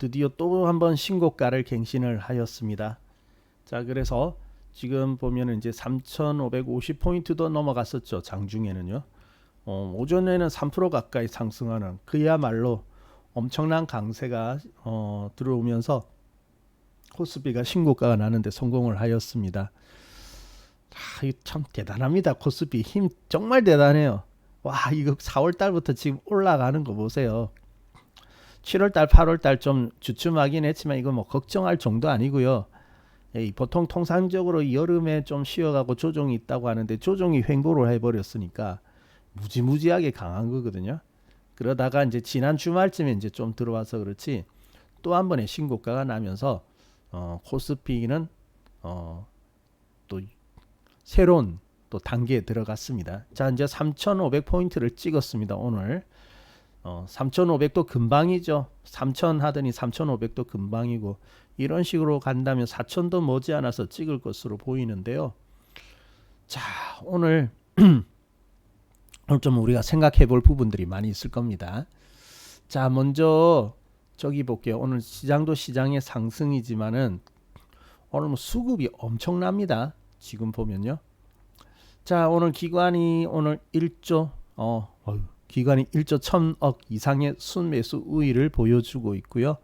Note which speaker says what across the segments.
Speaker 1: 드디어 또 한번 신고가를 갱신을 하였습니다. 자, 그래서 지금 보면은 이제 3,550포인트도 넘어갔었죠. 장중에는요. 오전에는 3% 가까이 상승하는 그야말로 엄청난 강세가 들어오면서 코스피가 신고가가 나는데 성공을 하였습니다. 이거 참 대단합니다. 코스피 힘 정말 대단해요. 와, 이거 4월 달부터 지금 올라가는 거 보세요. 7월 달, 8월 달 좀 주춤하긴 했지만 이거 뭐 걱정할 정도 아니고요. 보통 통상적으로 여름에 좀 쉬어가고 조정이 있다고 하는데 조정이 횡보를 해버렸으니까 무지무지하게 강한 거거든요. 그러다가 이제 지난 주말쯤에 이제 좀 들어와서 그렇지 또 한 번의 신고가가 나면서 코스피는 또 새로운 또 단계에 들어갔습니다. 자, 이제 3,500포인트를 찍었습니다. 오늘 3,500도 금방이죠. 3,000 하더니 3,500도 금방이고 이런 식으로 간다면 4,000도 머지않아서 찍을 것으로 보이는데요. 자, 오늘 좀 우리가 생각해 볼 부분들이 많이 있을 겁니다. 자, 먼저 저기 볼게요. 오늘 시장도 시장의 상승이지만은 오늘 뭐 수급이 엄청납니다. 지금 보면요. 자, 오늘 기관이 오늘 1조 기관이 1조 1,000억 이상의 순매수 우위를 보여주고 있고요.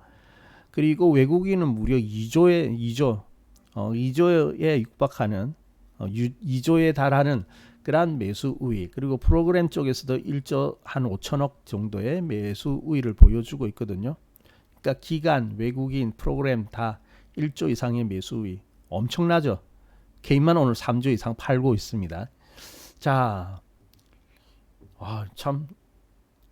Speaker 1: 그리고 외국인은 무려 2조에 육박하는 2조에 달하는 그러한 매수 우위, 그리고 프로그램 쪽에서도 1조 한 5천억 정도의 매수 우위를 보여주고 있거든요. 그러니까 기관, 외국인, 프로그램 다 1조 이상의 매수 우위 엄청나죠. 개인만 오늘 3조 이상 팔고 있습니다. 자, 참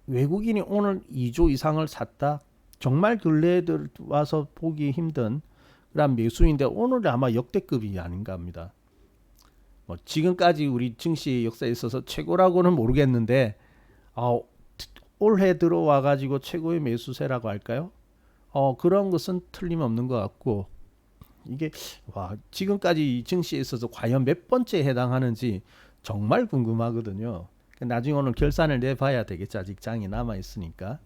Speaker 1: 외국인이 오늘 2조 이상을 샀다. 정말 근래에 와서 보기 힘든 그런 매수인데 오늘 아마 역대급이 아닌가 합니다. 뭐 지금까지 우리 증시 역사에 있어서 최고라고는 모르겠는데 올해 들어와 가지고 최고의 매수세라고 할까요? 그런 것은 틀림없는 것 같고 이게 지금까지 증시에 있어서 과연 몇 번째에 해당하는지 정말 궁금하거든요. 나중에 오늘 결산을 내봐야 되겠죠. 아직 장이 남아 있으니까.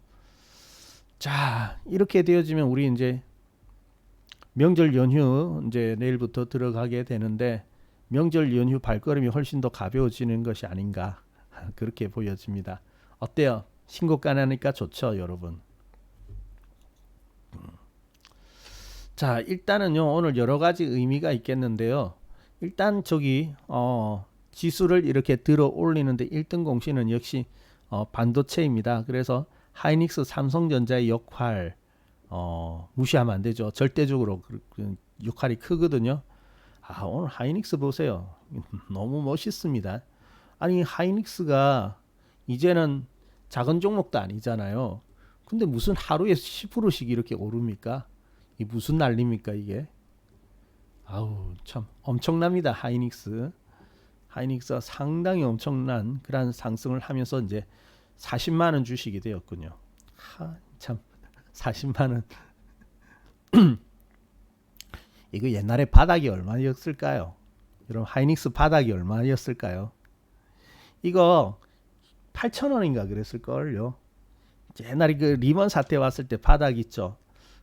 Speaker 1: 자, 이렇게 되어지면 우리 이제 명절 연휴 이제 내일부터 들어가게 되는데 명절 연휴 발걸음이 훨씬 더 가벼워지는 것이 아닌가 그렇게 보여집니다. 어때요? 신고가 나니까 좋죠, 여러분. 자, 일단은요 오늘 여러 가지 의미가 있겠는데요. 일단 저기 지수를 이렇게 들어 올리는데 1등 공신은 역시 반도체입니다. 그래서 하이닉스, 삼성전자의 역할 무시하면 안 되죠. 절대적으로 그 역할이 크거든요. 오늘 하이닉스 보세요. 너무 멋있습니다. 아니 하이닉스가 이제는 작은 종목도 아니잖아요. 근데 무슨 하루에 10%씩 이렇게 오릅니까? 이 무슨 난리입니까 이게? 참 엄청납니다. 하이닉스가 상당히 엄청난 그런 상승을 하면서 이제 40만 원 주식이 되었군요. 참 40만 원. 이거 옛날에 바닥이 얼마였을까요? 여러분 하이닉스 바닥이 얼마였을까요? 이거 8,000원인가 그랬을걸요. 옛날에 그 리먼 사태 왔을 때 바닥 있죠.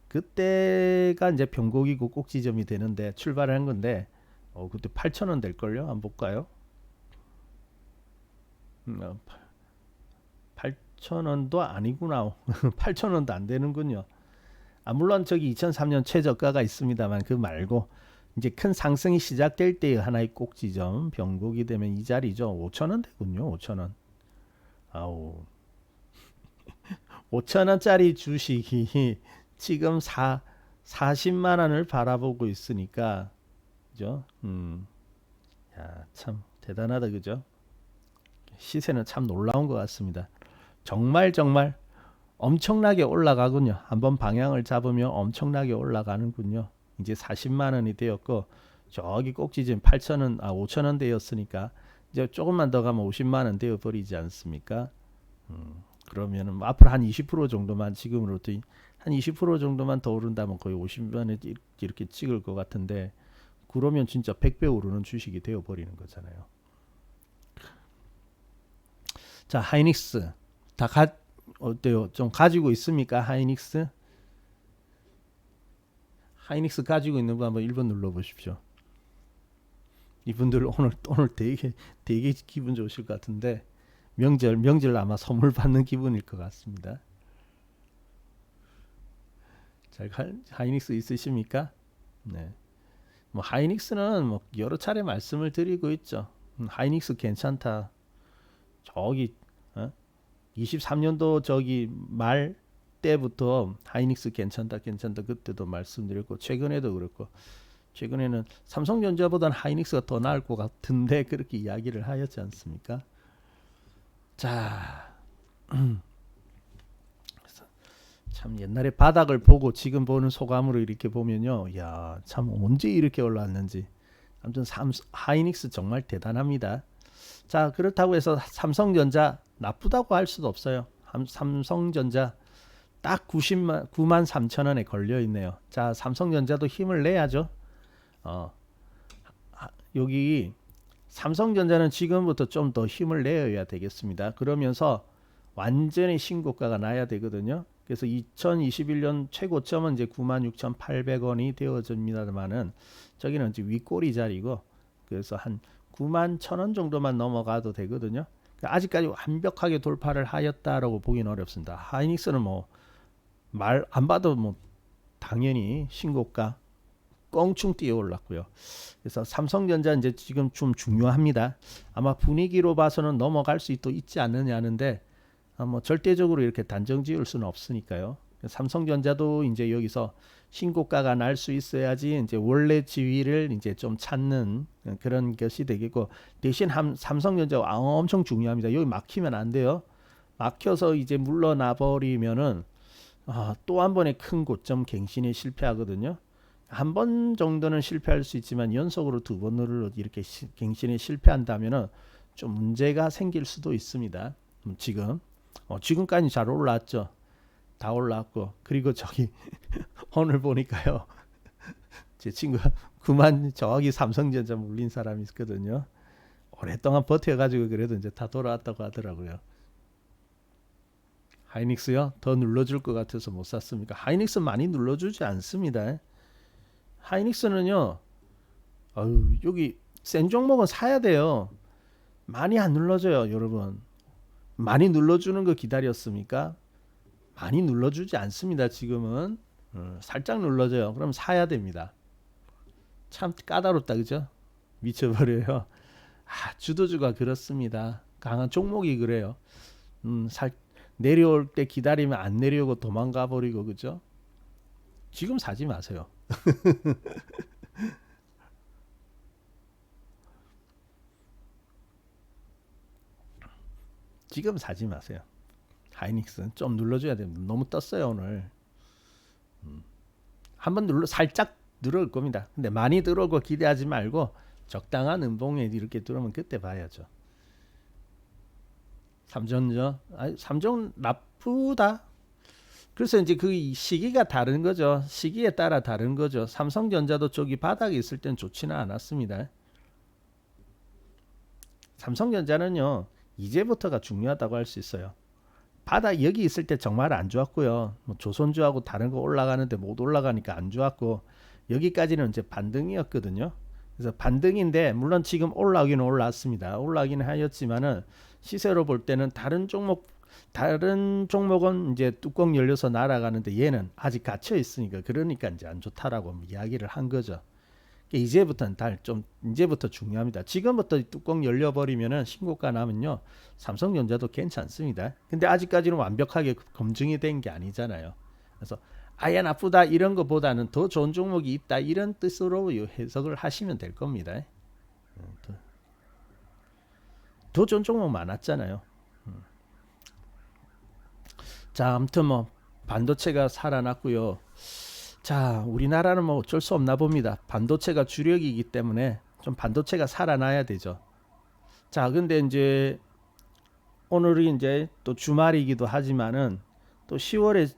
Speaker 1: 그때가 이제 변곡이고 꼭지점이 되는데 출발한 건데 그때 8,000원 될걸요. 한번 볼까요? 8,000원도 아니구나. 8,000원도 안 되는군요. 물론 저기 2003년 최저가가 있습니다만 그 말고 이제 큰 상승이 시작될 때의 하나의 꼭지점 변곡이 되면 이 자리죠. 5,000원 되군요. 5,000원. 5,000원짜리 주식이 지금 40만 원을 바라보고 있으니까 그죠? 참 대단하다 그죠? 시세는 참 놀라운 것 같습니다. 정말 엄청나게 올라가군요. 한번 방향을 잡으면 엄청나게 올라가는군요. 이제 40만 원이 되었고 저기 꼭지점 8,000원 5,000원 되었으니까 이제 조금만 더 가면 50만 원 되어 버리지 않습니까? 그러면은 앞으로 한 20% 정도만 지금으로부터 한 20% 정도만 더 오른다면 거의 50만 원 이렇게 찍을 것 같은데 그러면 진짜 100배 오르는 주식이 되어 버리는 거잖아요. 자, 하이닉스 어때요? 좀 가지고 있습니까? 하이닉스? 하이닉스 가지고 있는 분 한번 1번 눌러 보십시오. 이분들 오늘 되게 기분 좋으실 것 같은데 명절 아마 선물 받는 기분일 것 같습니다. 자, 하이닉스 있으십니까? 네. 뭐 하이닉스는 뭐 여러 차례 말씀을 드리고 있죠. 하이닉스 괜찮다. 저기 23년도 저기 말 때부터 하이닉스 괜찮다 그때도 말씀드렸고 최근에도 그렇고 최근에는 삼성전자보다는 하이닉스가 더 나을 것 같은데 그렇게 이야기를 하였지 않습니까? 자, 참 옛날에 바닥을 보고 지금 보는 소감으로 이렇게 보면요, 야, 참 언제 이렇게 올라왔는지. 아무튼 하이닉스 정말 대단합니다. 자, 그렇다고 해서 삼성전자 나쁘다고 할 수도 없어요. 삼성전자 딱 9만 3천 원에 걸려 있네요. 자, 삼성전자도 힘을 내야죠. 여기 삼성전자는 지금부터 좀 더 힘을 내야 되겠습니다. 그러면서 완전히 신고가가 나야 되거든요. 그래서 2021년 최고점은 이제 96,800원이 되어집니다만은 저기는 이제 윗꼬리 자리고 그래서 한 9만 1,000원 정도만 넘어가도 되거든요. 아직까지 완벽하게 돌파를 하였다라고 보기는 어렵습니다. 하이닉스는 뭐 말 안 봐도 뭐 당연히 신고가 껑충 뛰어 올랐고요. 그래서 삼성전자 이제 지금 좀 중요합니다. 아마 분위기로 봐서는 넘어갈 수도 있지 않느냐는데 뭐 절대적으로 이렇게 단정 지을 수는 없으니까요. 삼성전자도 이제 여기서 신고가가 날 수 있어야지 이제 원래 지위를 이제 좀 찾는 그런 것이 되겠고 대신 삼성전자가 엄청 중요합니다. 여기 막히면 안 돼요. 막혀서 이제 물러나 버리면은 또 한 번의 큰 고점 갱신에 실패하거든요. 한 번 정도는 실패할 수 있지만 연속으로 두 번으로 이렇게 갱신에 실패한다면은 좀 문제가 생길 수도 있습니다. 지금까지 잘 올랐죠. 다 올랐고 그리고 저기 오늘 보니까요. 제 친구가 정확히 삼성전자 물린 사람이 있거든요. 오랫동안 버텨가지고 그래도 이제 다 돌아왔다고 하더라고요. 하이닉스요? 더 눌러줄 것 같아서 못 샀습니까? 하이닉스 많이 눌러주지 않습니다. 하이닉스는요. 여기 센 종목은 사야 돼요. 많이 안 눌러줘요, 여러분. 많이 눌러주는 거 기다렸습니까? 많이 눌러주지 않습니다. 지금은 살짝 눌러줘요. 그럼 사야 됩니다. 참 까다롭다, 그죠? 미쳐버려요. 주도주가 그렇습니다. 강한 종목이 그래요. 내려올 때 기다리면 안 내려오고 도망가 버리고, 그죠? 지금 사지 마세요. 지금 사지 마세요. 하이닉스 좀 눌러줘야 됩니다. 너무 떴어요 오늘. 한번 살짝 들어올 겁니다. 근데 많이 들어오고 기대하지 말고 적당한 음봉에 이렇게 들어오면 그때 봐야죠. 삼성 나쁘다. 그래서 이제 그 시기가 다른 거죠. 시기에 따라 다른 거죠. 삼성전자도 저기 바닥에 있을 땐 좋지는 않았습니다. 삼성전자는요. 이제부터가 중요하다고 할 수 있어요. 바닥 여기 있을 때 정말 안 좋았고요. 뭐 조선주하고 다른 거 올라가는데 못 올라가니까 안 좋았고 여기까지는 이제 반등이었거든요. 그래서 반등인데 물론 지금 올라오기는 올랐습니다. 올라가기는 하였지만은 시세로 볼 때는 다른 종목은 이제 뚜껑 열려서 날아가는데 얘는 아직 갇혀 있으니까 그러니까 이제 안 좋다라고 이야기를 한 거죠. 이제부터 중요합니다. 지금부터 뚜껑 열려버리면은 신고가 나면요 삼성전자도 괜찮습니다. 근데 아직까지는 완벽하게 검증이 된 게 아니잖아요. 그래서 아예 나쁘다 이런 것보다는 더 좋은 종목이 있다 이런 뜻으로 해석을 하시면 될 겁니다. 더 좋은 종목 많았잖아요. 자, 아무튼 뭐 반도체가 살아났고요. 자, 우리나라는 뭐 어쩔 수 없나 봅니다. 반도체가 주력이기 때문에 좀 반도체가 살아나야 되죠. 자, 근데 이제 오늘이 이제 또 주말이기도 하지만은 또 10월에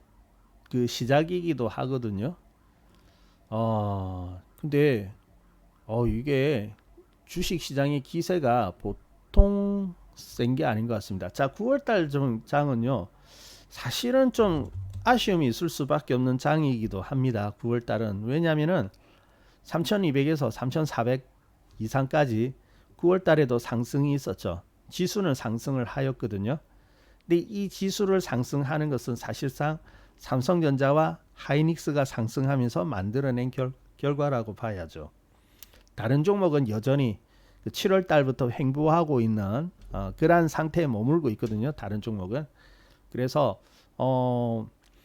Speaker 1: 그 시작이기도 하거든요. 근데 이게 주식 시장의 기세가 보통 센 게 아닌 것 같습니다. 자, 9월달 장은요. 사실은 좀 아쉬움이 있을 수밖에 없는 장이기도 합니다. 9월 달은. 왜냐하면은 3200에서 3400 이상까지 9월 달에도 상승이 있었죠. 지수는 상승을 하였거든요. 근데 이 지수를 상승하는 것은 사실상 삼성전자와 하이닉스가 상승하면서 만들어낸 결과라고 봐야죠. 다른 종목은 여전히 7월 달부터 횡보하고 있는 그러한 상태에 머물고 있거든요. 다른 종목은. 그래서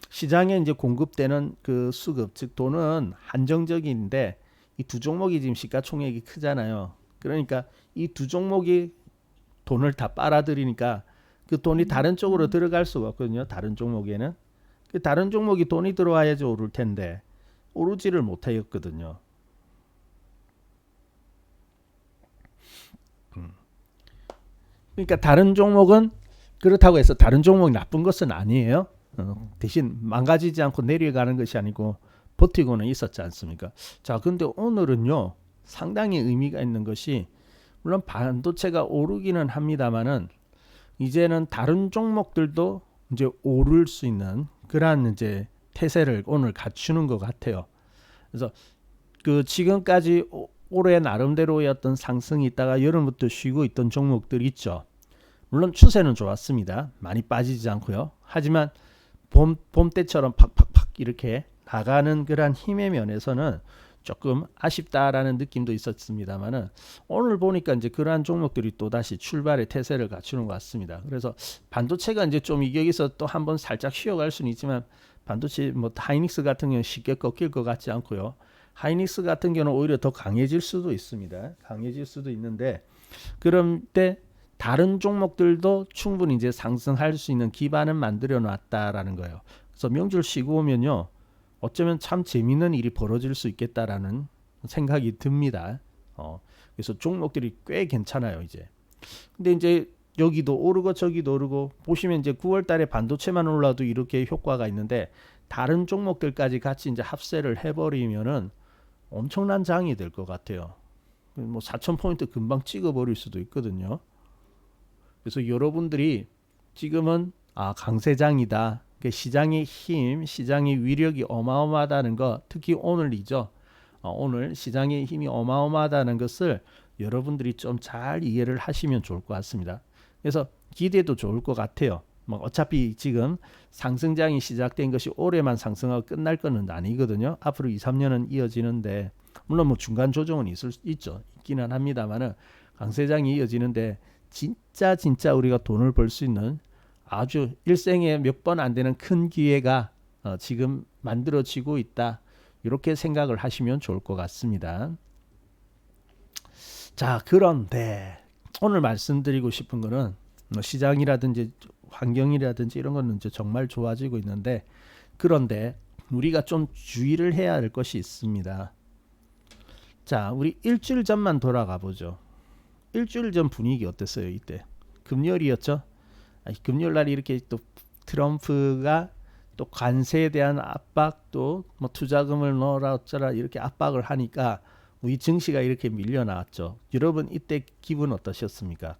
Speaker 1: 시장에 이제 공급되는 그 수급, 즉 돈은 한정적인데 이 두 종목이 지금 시가총액이 크잖아요. 그러니까 이 두 종목이 돈을 다 빨아들이니까 그 돈이 다른 쪽으로 들어갈 수가 없거든요. 다른 종목에는. 그 다른 종목이 돈이 들어와야지 오를 텐데 오르지를 못하였거든요. 그러니까 다른 종목은 그렇다고 해서 다른 종목이 나쁜 것은 아니에요. 대신 망가지지 않고 내려가는 것이 아니고 버티고는 있었지 않습니까? 자, 근데 오늘은요 상당히 의미가 있는 것이 물론 반도체가 오르기는 합니다만은 이제는 다른 종목들도 이제 오를 수 있는 그러한 이제 태세를 오늘 갖추는 것 같아요. 그래서 그 지금까지 올해 나름대로였던 상승이 있다가 여름부터 쉬고 있던 종목들 있죠. 물론 추세는 좋았습니다. 많이 빠지지 않고요. 하지만 봄 때처럼 팍팍팍 이렇게 나가는 그런 힘의 면에서는 조금 아쉽다라는 느낌도 있었습니다만은 오늘 보니까 이제 그러한 종목들이 또 다시 출발의 태세를 갖추는 것 같습니다. 그래서 반도체가 이제 좀 여기서 또 한번 살짝 쉬어갈 수는 있지만 반도체 뭐 하이닉스 같은 경우는 쉽게 꺾일 것 같지 않고요. 하이닉스 같은 경우는 오히려 더 강해질 수도 있습니다. 강해질 수도 있는데 그럼 때 다른 종목들도 충분히 이제 상승할 수 있는 기반을 만들어 놨다라는 거예요. 그래서 명절 쉬고 오면요. 어쩌면 참 재밌는 일이 벌어질 수 있겠다라는 생각이 듭니다. 그래서 종목들이 꽤 괜찮아요, 이제. 근데 이제 여기도 오르고 저기도 오르고 보시면 이제 9월 달에 반도체만 올라도 이렇게 효과가 있는데 다른 종목들까지 같이 이제 합세를 해버리면은 엄청난 장이 될 것 같아요. 뭐 4,000포인트 금방 찍어버릴 수도 있거든요. 그래서 여러분들이 지금은 강세장이다. 시장의 힘, 시장의 위력이 어마어마하다는 것, 특히 오늘이죠. 오늘 시장의 힘이 어마어마하다는 것을 여러분들이 좀 잘 이해를 하시면 좋을 것 같습니다. 그래서 기대도 좋을 것 같아요. 뭐 어차피 지금 상승장이 시작된 것이 올해만 상승하고 끝날 거는 아니거든요. 앞으로 2, 3년은 이어지는데 물론 뭐 중간 조정은 있죠. 있기는 합니다만은 강세장이 이어지는데 진짜 우리가 돈을 벌 수 있는 아주 일생에 몇 번 안 되는 큰 기회가 지금 만들어지고 있다. 이렇게 생각을 하시면 좋을 것 같습니다. 자, 그런데 오늘 말씀드리고 싶은 거는 시장이라든지 환경이라든지 이런 거는 이제 정말 좋아지고 있는데 그런데 우리가 좀 주의를 해야 할 것이 있습니다. 자, 우리 일주일 전만 돌아가 보죠. 일주일 전 분위기 어땠어요? 이때 금요일이었죠. 금요일 날 이렇게 또 트럼프가 또 관세에 대한 압박 또 뭐 투자금을 넣어라 어쩌라 이렇게 압박을 하니까 우리 증시가 이렇게 밀려 나왔죠. 여러분 이때 기분 어떠셨습니까?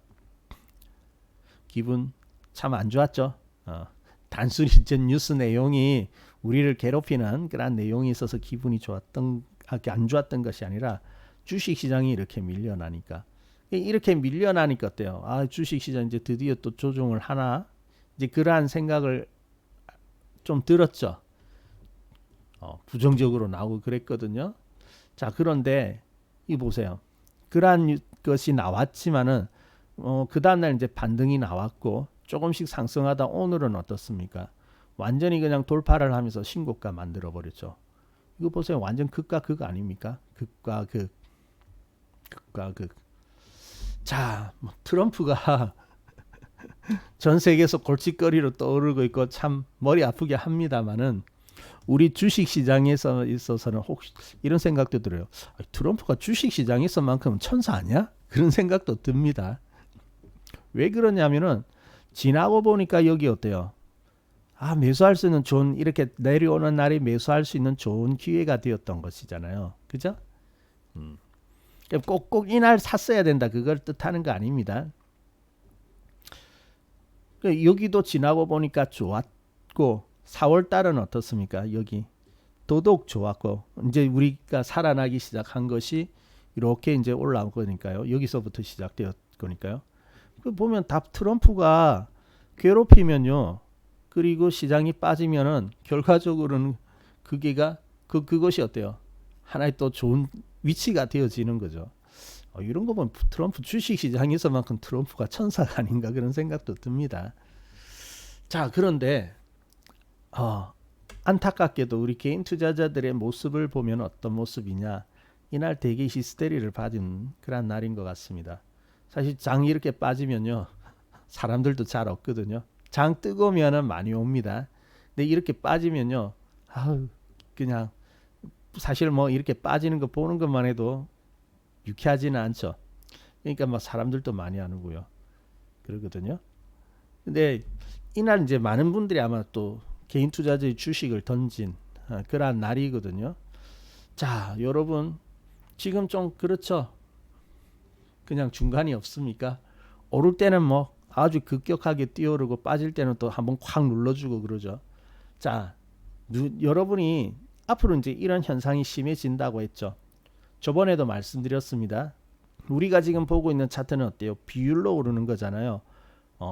Speaker 1: 기분 참 안 좋았죠. 단순히 전 뉴스 내용이 우리를 괴롭히는 그런 내용이 있어서 기분이 안 좋았던 것이 아니라 주식 시장이 이렇게 밀려나니까 이렇게 밀려나니까 어때요? 주식 시장 이제 드디어 또 조정을 하나 이제 그러한 생각을 좀 들었죠. 부정적으로 나오고 그랬거든요. 자, 그런데 이 보세요. 그러한 것이 나왔지만은 그 다음날 이제 반등이 나왔고 조금씩 상승하다 오늘은 어떻습니까? 완전히 그냥 돌파를 하면서 신고가 만들어 버렸죠. 이거 보세요. 완전 극과 극 아닙니까? 극과 극. 극과 극. 자, 뭐 트럼프가 전 세계에서 골칫거리로 떠오르고 있고 참 머리 아프게 합니다만은 우리 주식 시장에서 있어서는 혹시 이런 생각도 들어요. 트럼프가 주식 시장에서만큼은 천사 아니야? 그런 생각도 듭니다. 왜 그러냐면은 지나고 보니까 여기 어때요? 매수할 수 있는 좋은 이렇게 내려오는 날에 매수할 수 있는 좋은 기회가 되었던 것이잖아요. 그죠? 꼭 이날 샀어야 된다. 그걸 뜻하는 거 아닙니다. 여기도 지나고 보니까 좋았고 4월 달은 어떻습니까? 여기 더더욱 좋았고 이제 우리가 살아나기 시작한 것이 이렇게 이제 올라온 거니까요. 여기서부터 시작되었 거니까요. 그 보면 다 트럼프가 괴롭히면요. 그리고 시장이 빠지면은 결과적으로는 그것이 어때요? 하나의 또 좋은 위치가 되어지는 거죠. 이런 거 보면 트럼프 주식 시장에서만큼 트럼프가 천사가 아닌가 그런 생각도 듭니다. 자, 그런데 안타깝게도 우리 개인 투자자들의 모습을 보면 어떤 모습이냐? 이날 되게 히스테리를 받은 그런 날인 것 같습니다. 사실 장이 이렇게 빠지면요, 사람들도 잘 없거든요. 장 뜨거우면은 많이 옵니다. 근데 이렇게 빠지면요, 그냥 사실 뭐 이렇게 빠지는 거 보는 것만 해도 유쾌하지는 않죠. 그러니까 막 사람들도 많이 안 오고요. 그러거든요. 근데 이날 이제 많은 분들이 아마 또 개인 투자자의 주식을 던진 그러한 날이거든요. 자, 여러분 지금 좀 그렇죠. 그냥 중간이 없습니까? 오를 때는 뭐 아주 급격하게 뛰어오르고 빠질 때는 또 한번 콱 눌러주고 그러죠. 자, 여러분이 앞으로 이제 이런 현상이 심해진다고 했죠. 저번에도 말씀드렸습니다. 우리가 지금 보고 있는 차트는 어때요? 비율로 오르는 거잖아요.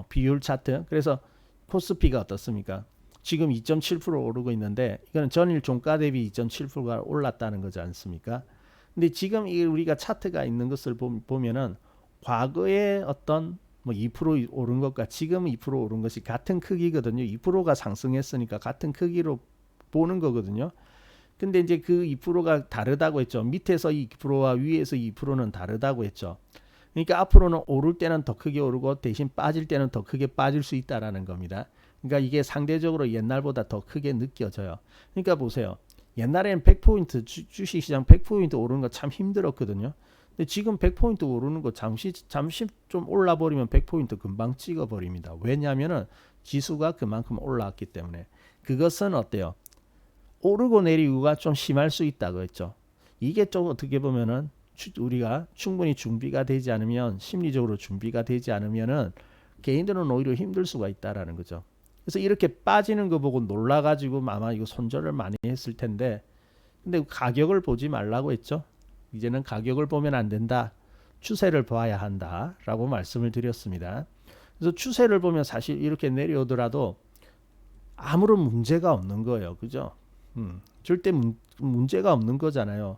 Speaker 1: 비율 차트. 그래서 코스피가 어떻습니까? 지금 2.7% 오르고 있는데 이거는 전일 종가 대비 2.7%가 올랐다는 거지 않습니까? 근데 지금 이 우리가 차트가 있는 것을 보면은 과거에 어떤 뭐 2% 오른 것과 지금 2% 오른 것이 같은 크기거든요. 2%가 상승했으니까 같은 크기로 보는 거거든요. 근데 이제 그 2%가 다르다고 했죠. 밑에서 2%와 위에서 2%는 다르다고 했죠. 그러니까 앞으로는 오를 때는 더 크게 오르고 대신 빠질 때는 더 크게 빠질 수 있다라는 겁니다. 그러니까 이게 상대적으로 옛날보다 더 크게 느껴져요. 그러니까 보세요. 옛날에는 100포인트 주식시장 100포인트 오르는 거 참 힘들었거든요. 근데 지금 100포인트 오르는 거 잠시 좀 올라버리면 100포인트 금방 찍어버립니다. 왜냐하면은 지수가 그만큼 올라왔기 때문에. 그것은 어때요? 오르고 내리고가 좀 심할 수 있다고 했죠. 이게 좀 어떻게 보면은 우리가 충분히 준비가 되지 않으면 심리적으로 준비가 되지 않으면은 개인들은 오히려 힘들 수가 있다라는 거죠. 그래서 이렇게 빠지는 거 보고 놀라가지고 아마 이거 손절을 많이 했을 텐데, 근데 가격을 보지 말라고 했죠. 이제는 가격을 보면 안 된다. 추세를 봐야 한다라고 말씀을 드렸습니다. 그래서 추세를 보면 사실 이렇게 내려오더라도 아무런 문제가 없는 거예요. 그죠? 절대 문제가 없는 거잖아요.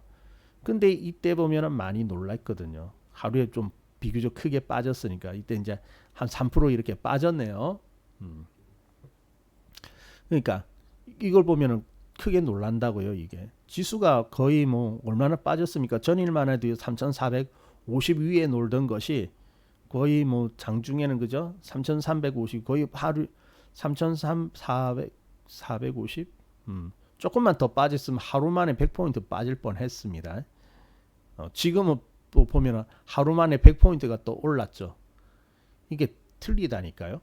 Speaker 1: 근데 이때 보면은 많이 놀랐거든요. 하루에 좀 비교적 크게 빠졌으니까 이때 이제 한 3% 이렇게 빠졌네요. 그러니까 이걸 보면은 크게 놀란다고요. 이게 지수가 거의 뭐 얼마나 빠졌습니까? 전일만 해도 3,450 위에 놀던 것이 거의 뭐 장중에는 그죠? 3,350 거의 하루 3,400 450 조금만 더 빠졌으면 하루 만에 100포인트 빠질 뻔했습니다. 지금은 또 보면 하루 만에 100포인트가 또 올랐죠. 이게 틀리다니까요.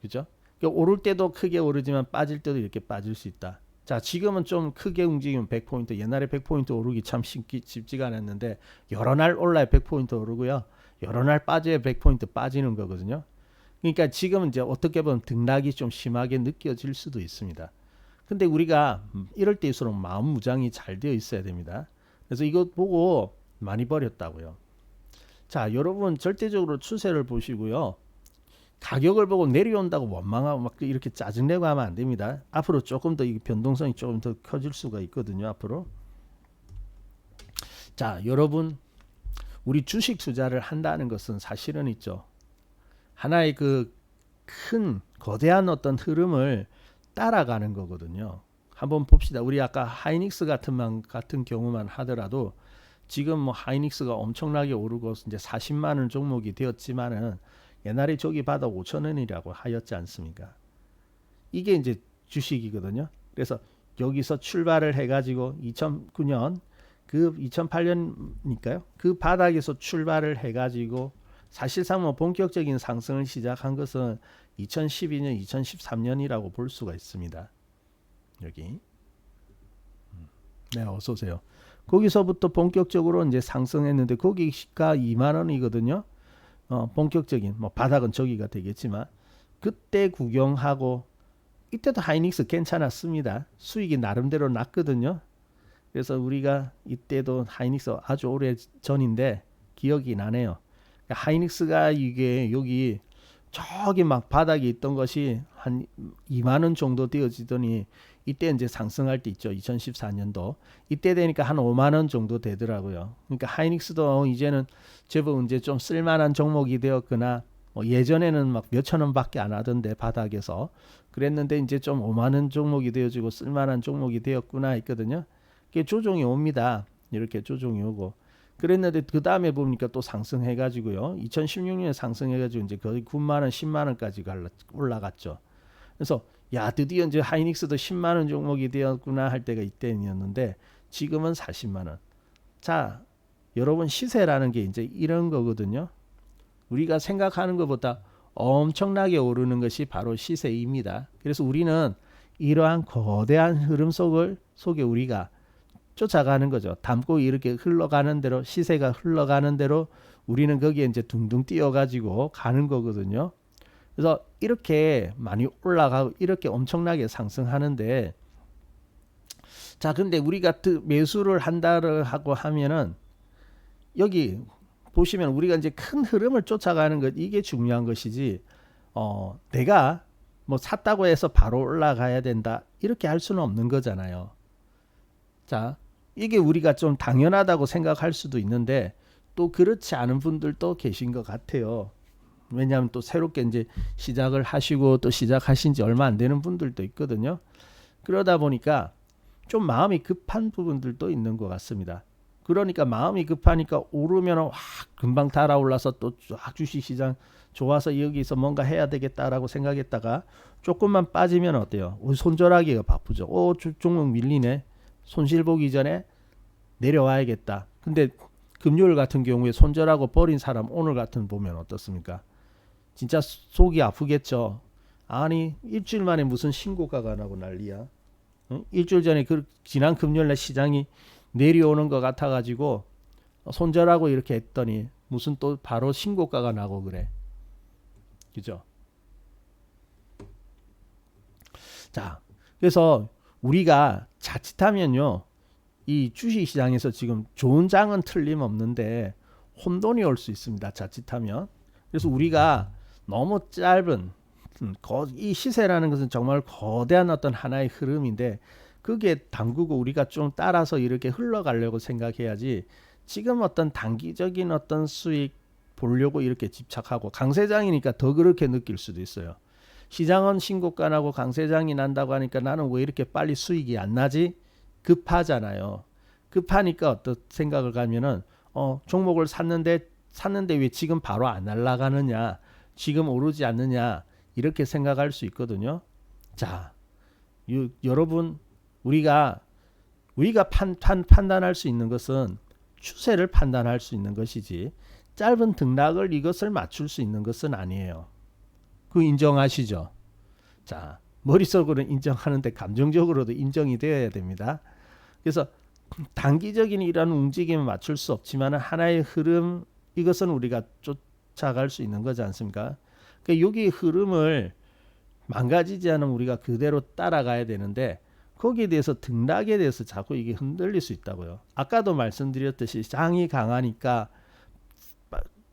Speaker 1: 그죠? 그러니까 오를 때도 크게 오르지만 빠질 때도 이렇게 빠질 수 있다. 자, 지금은 좀 크게 움직이면 100포인트. 옛날에 100포인트 오르기 참 쉽지가 않았는데 여러 날 올라야 100포인트 오르고요. 여러 날 빠져야 100포인트 빠지는 거거든요. 그러니까 지금은 이제 어떻게 보면 등락이 좀 심하게 느껴질 수도 있습니다. 근데 우리가 이럴 때일수록 마음 무장이 잘 되어 있어야 됩니다. 그래서 이거 보고 많이 버렸다고요. 자, 여러분 절대적으로 추세를 보시고요. 가격을 보고 내려온다고 원망하고 막 이렇게 짜증내고 하면 안 됩니다. 앞으로 조금 더 이 변동성이 조금 더 커질 수가 있거든요. 앞으로. 자, 여러분 우리 주식 투자를 한다는 것은 사실은 있죠. 하나의 그 큰 거대한 어떤 흐름을 따라가는 거거든요. 한번 봅시다. 우리 아까 하이닉스 같은 경우만 하더라도 지금 뭐 하이닉스가 엄청나게 오르고 이제 40만 원 종목이 되었지만은 옛날에 저기 바닥 5천 원이라고 하였지 않습니까? 이게 이제 주식이거든요. 그래서 여기서 출발을 해가지고 2009년 그 2008년이니까요. 그 바닥에서 출발을 해가지고 사실상 뭐 본격적인 상승을 시작한 것은 2012년, 2013년이라고 볼 수가 있습니다. 여기. 네, 어서 오세요. 거기서부터 본격적으로 이제 상승했는데 거기가 2만 원이거든요. 본격적인 뭐 바닥은 저기가 되겠지만 그때 구경하고 이때도 하이닉스 괜찮았습니다. 수익이 나름대로 났거든요. 그래서 우리가 이때도 하이닉스 아주 오래 전인데 기억이 나네요. 하이닉스가 이게 여기 저기 막 바닥에 있던 것이 한 2만 원 정도 되어지더니 이때 이제 상승할 때 있죠. 2014년도 이때 되니까 한 5만 원 정도 되더라고요. 그러니까 하이닉스도 이제는 제법 이제 좀 쓸만한 종목이 되었거나 예전에는 막 몇천 원밖에 안 하던데 바닥에서 그랬는데 이제 좀 5만 원 종목이 되어지고 쓸만한 종목이 되었구나 했거든요. 그게 조정이 옵니다. 이렇게 조정이 오고 그랬는데 그 다음에 보니까 또 상승해가지고요. 2016년에 상승해가지고 이제 거의 9만 원, 10만 원까지 올라갔죠. 그래서 야 드디어 이제 하이닉스도 10만 원 종목이 되었구나 할 때가 이때였는데 지금은 40만 원. 자, 여러분 시세라는 게 이제 이런 거거든요. 우리가 생각하는 것보다 엄청나게 오르는 것이 바로 시세입니다. 그래서 우리는 이러한 거대한 흐름 속에 우리가 쫓아가는 거죠. 담고 이렇게 흘러가는 대로 시세가 흘러가는 대로 우리는 거기에 이제 둥둥 뛰어가지고 가는 거거든요. 그래서 이렇게 많이 올라가고 이렇게 엄청나게 상승하는데 자 근데 우리가 매수를 한다를 하고 하면은 여기 보시면 우리가 이제 큰 흐름을 쫓아가는 것 이게 중요한 것이지 내가 뭐 샀다고 해서 바로 올라가야 된다 이렇게 할 수는 없는 거잖아요. 자 이게 우리가 좀 당연하다고 생각할 수도 있는데 또 그렇지 않은 분들도 계신 것 같아요. 왜냐하면 또 새롭게 이제 시작을 하시고 또 시작하신 지 얼마 안 되는 분들도 있거든요. 그러다 보니까 좀 마음이 급한 부분들도 있는 것 같습니다. 그러니까 마음이 급하니까 오르면 확 금방 달아올라서 또 쫙 주식시장 좋아서 여기서 뭔가 해야 되겠다라고 생각했다가 조금만 빠지면 어때요? 손절하기가 바쁘죠. 종목 밀리네. 손실 보기 전에 내려와야겠다. 근데 금요일 같은 경우에 손절하고 버린 사람 오늘 같은 보면 어떻습니까? 진짜 속이 아프겠죠. 아니 일주일 만에 무슨 신고가가 나고 난리야. 응? 일주일 전에 지난 금요일날 시장이 내려오는 것 같아가지고 손절하고 이렇게 했더니 무슨 또 바로 신고가가 나고 그래. 그죠? 자, 그래서 우리가 자칫하면요. 이 주식시장에서 지금 좋은 장은 틀림없는데 혼돈이 올 수 있습니다. 자칫하면. 그래서 우리가 너무 짧은 이 시세라는 것은 정말 거대한 어떤 하나의 흐름인데 그게 담그고 우리가 좀 따라서 이렇게 흘러가려고 생각해야지 지금 어떤 단기적인 어떤 수익 보려고 이렇게 집착하고 강세장이니까 더 그렇게 느낄 수도 있어요. 시장은 신고가 나고 강세장이 난다고 하니까 나는 왜 이렇게 빨리 수익이 안 나지? 급하잖아요. 급하니까 어떤 생각을 가면은 종목을 샀는데 왜 지금 바로 안 날아가느냐, 지금 오르지 않느냐 이렇게 생각할 수 있거든요. 자, 여러분 우리가 판단할 수 있는 것은 추세를 판단할 수 있는 것이지 짧은 등락을 이것을 맞출 수 있는 것은 아니에요. 그 인정하시죠? 자, 머릿속으로는 인정하는데 감정적으로도 인정이 되어야 됩니다. 그래서 단기적인 이런 움직임을 맞출 수 없지만 하나의 흐름 이것은 우리가 쫓아갈 수 있는 거지 않습니까? 그러니까 여기 흐름을 망가지지 않으면 우리가 그대로 따라가야 되는데 거기에 대해서 등락에 대해서 자꾸 이게 흔들릴 수 있다고요. 아까도 말씀드렸듯이 장이 강하니까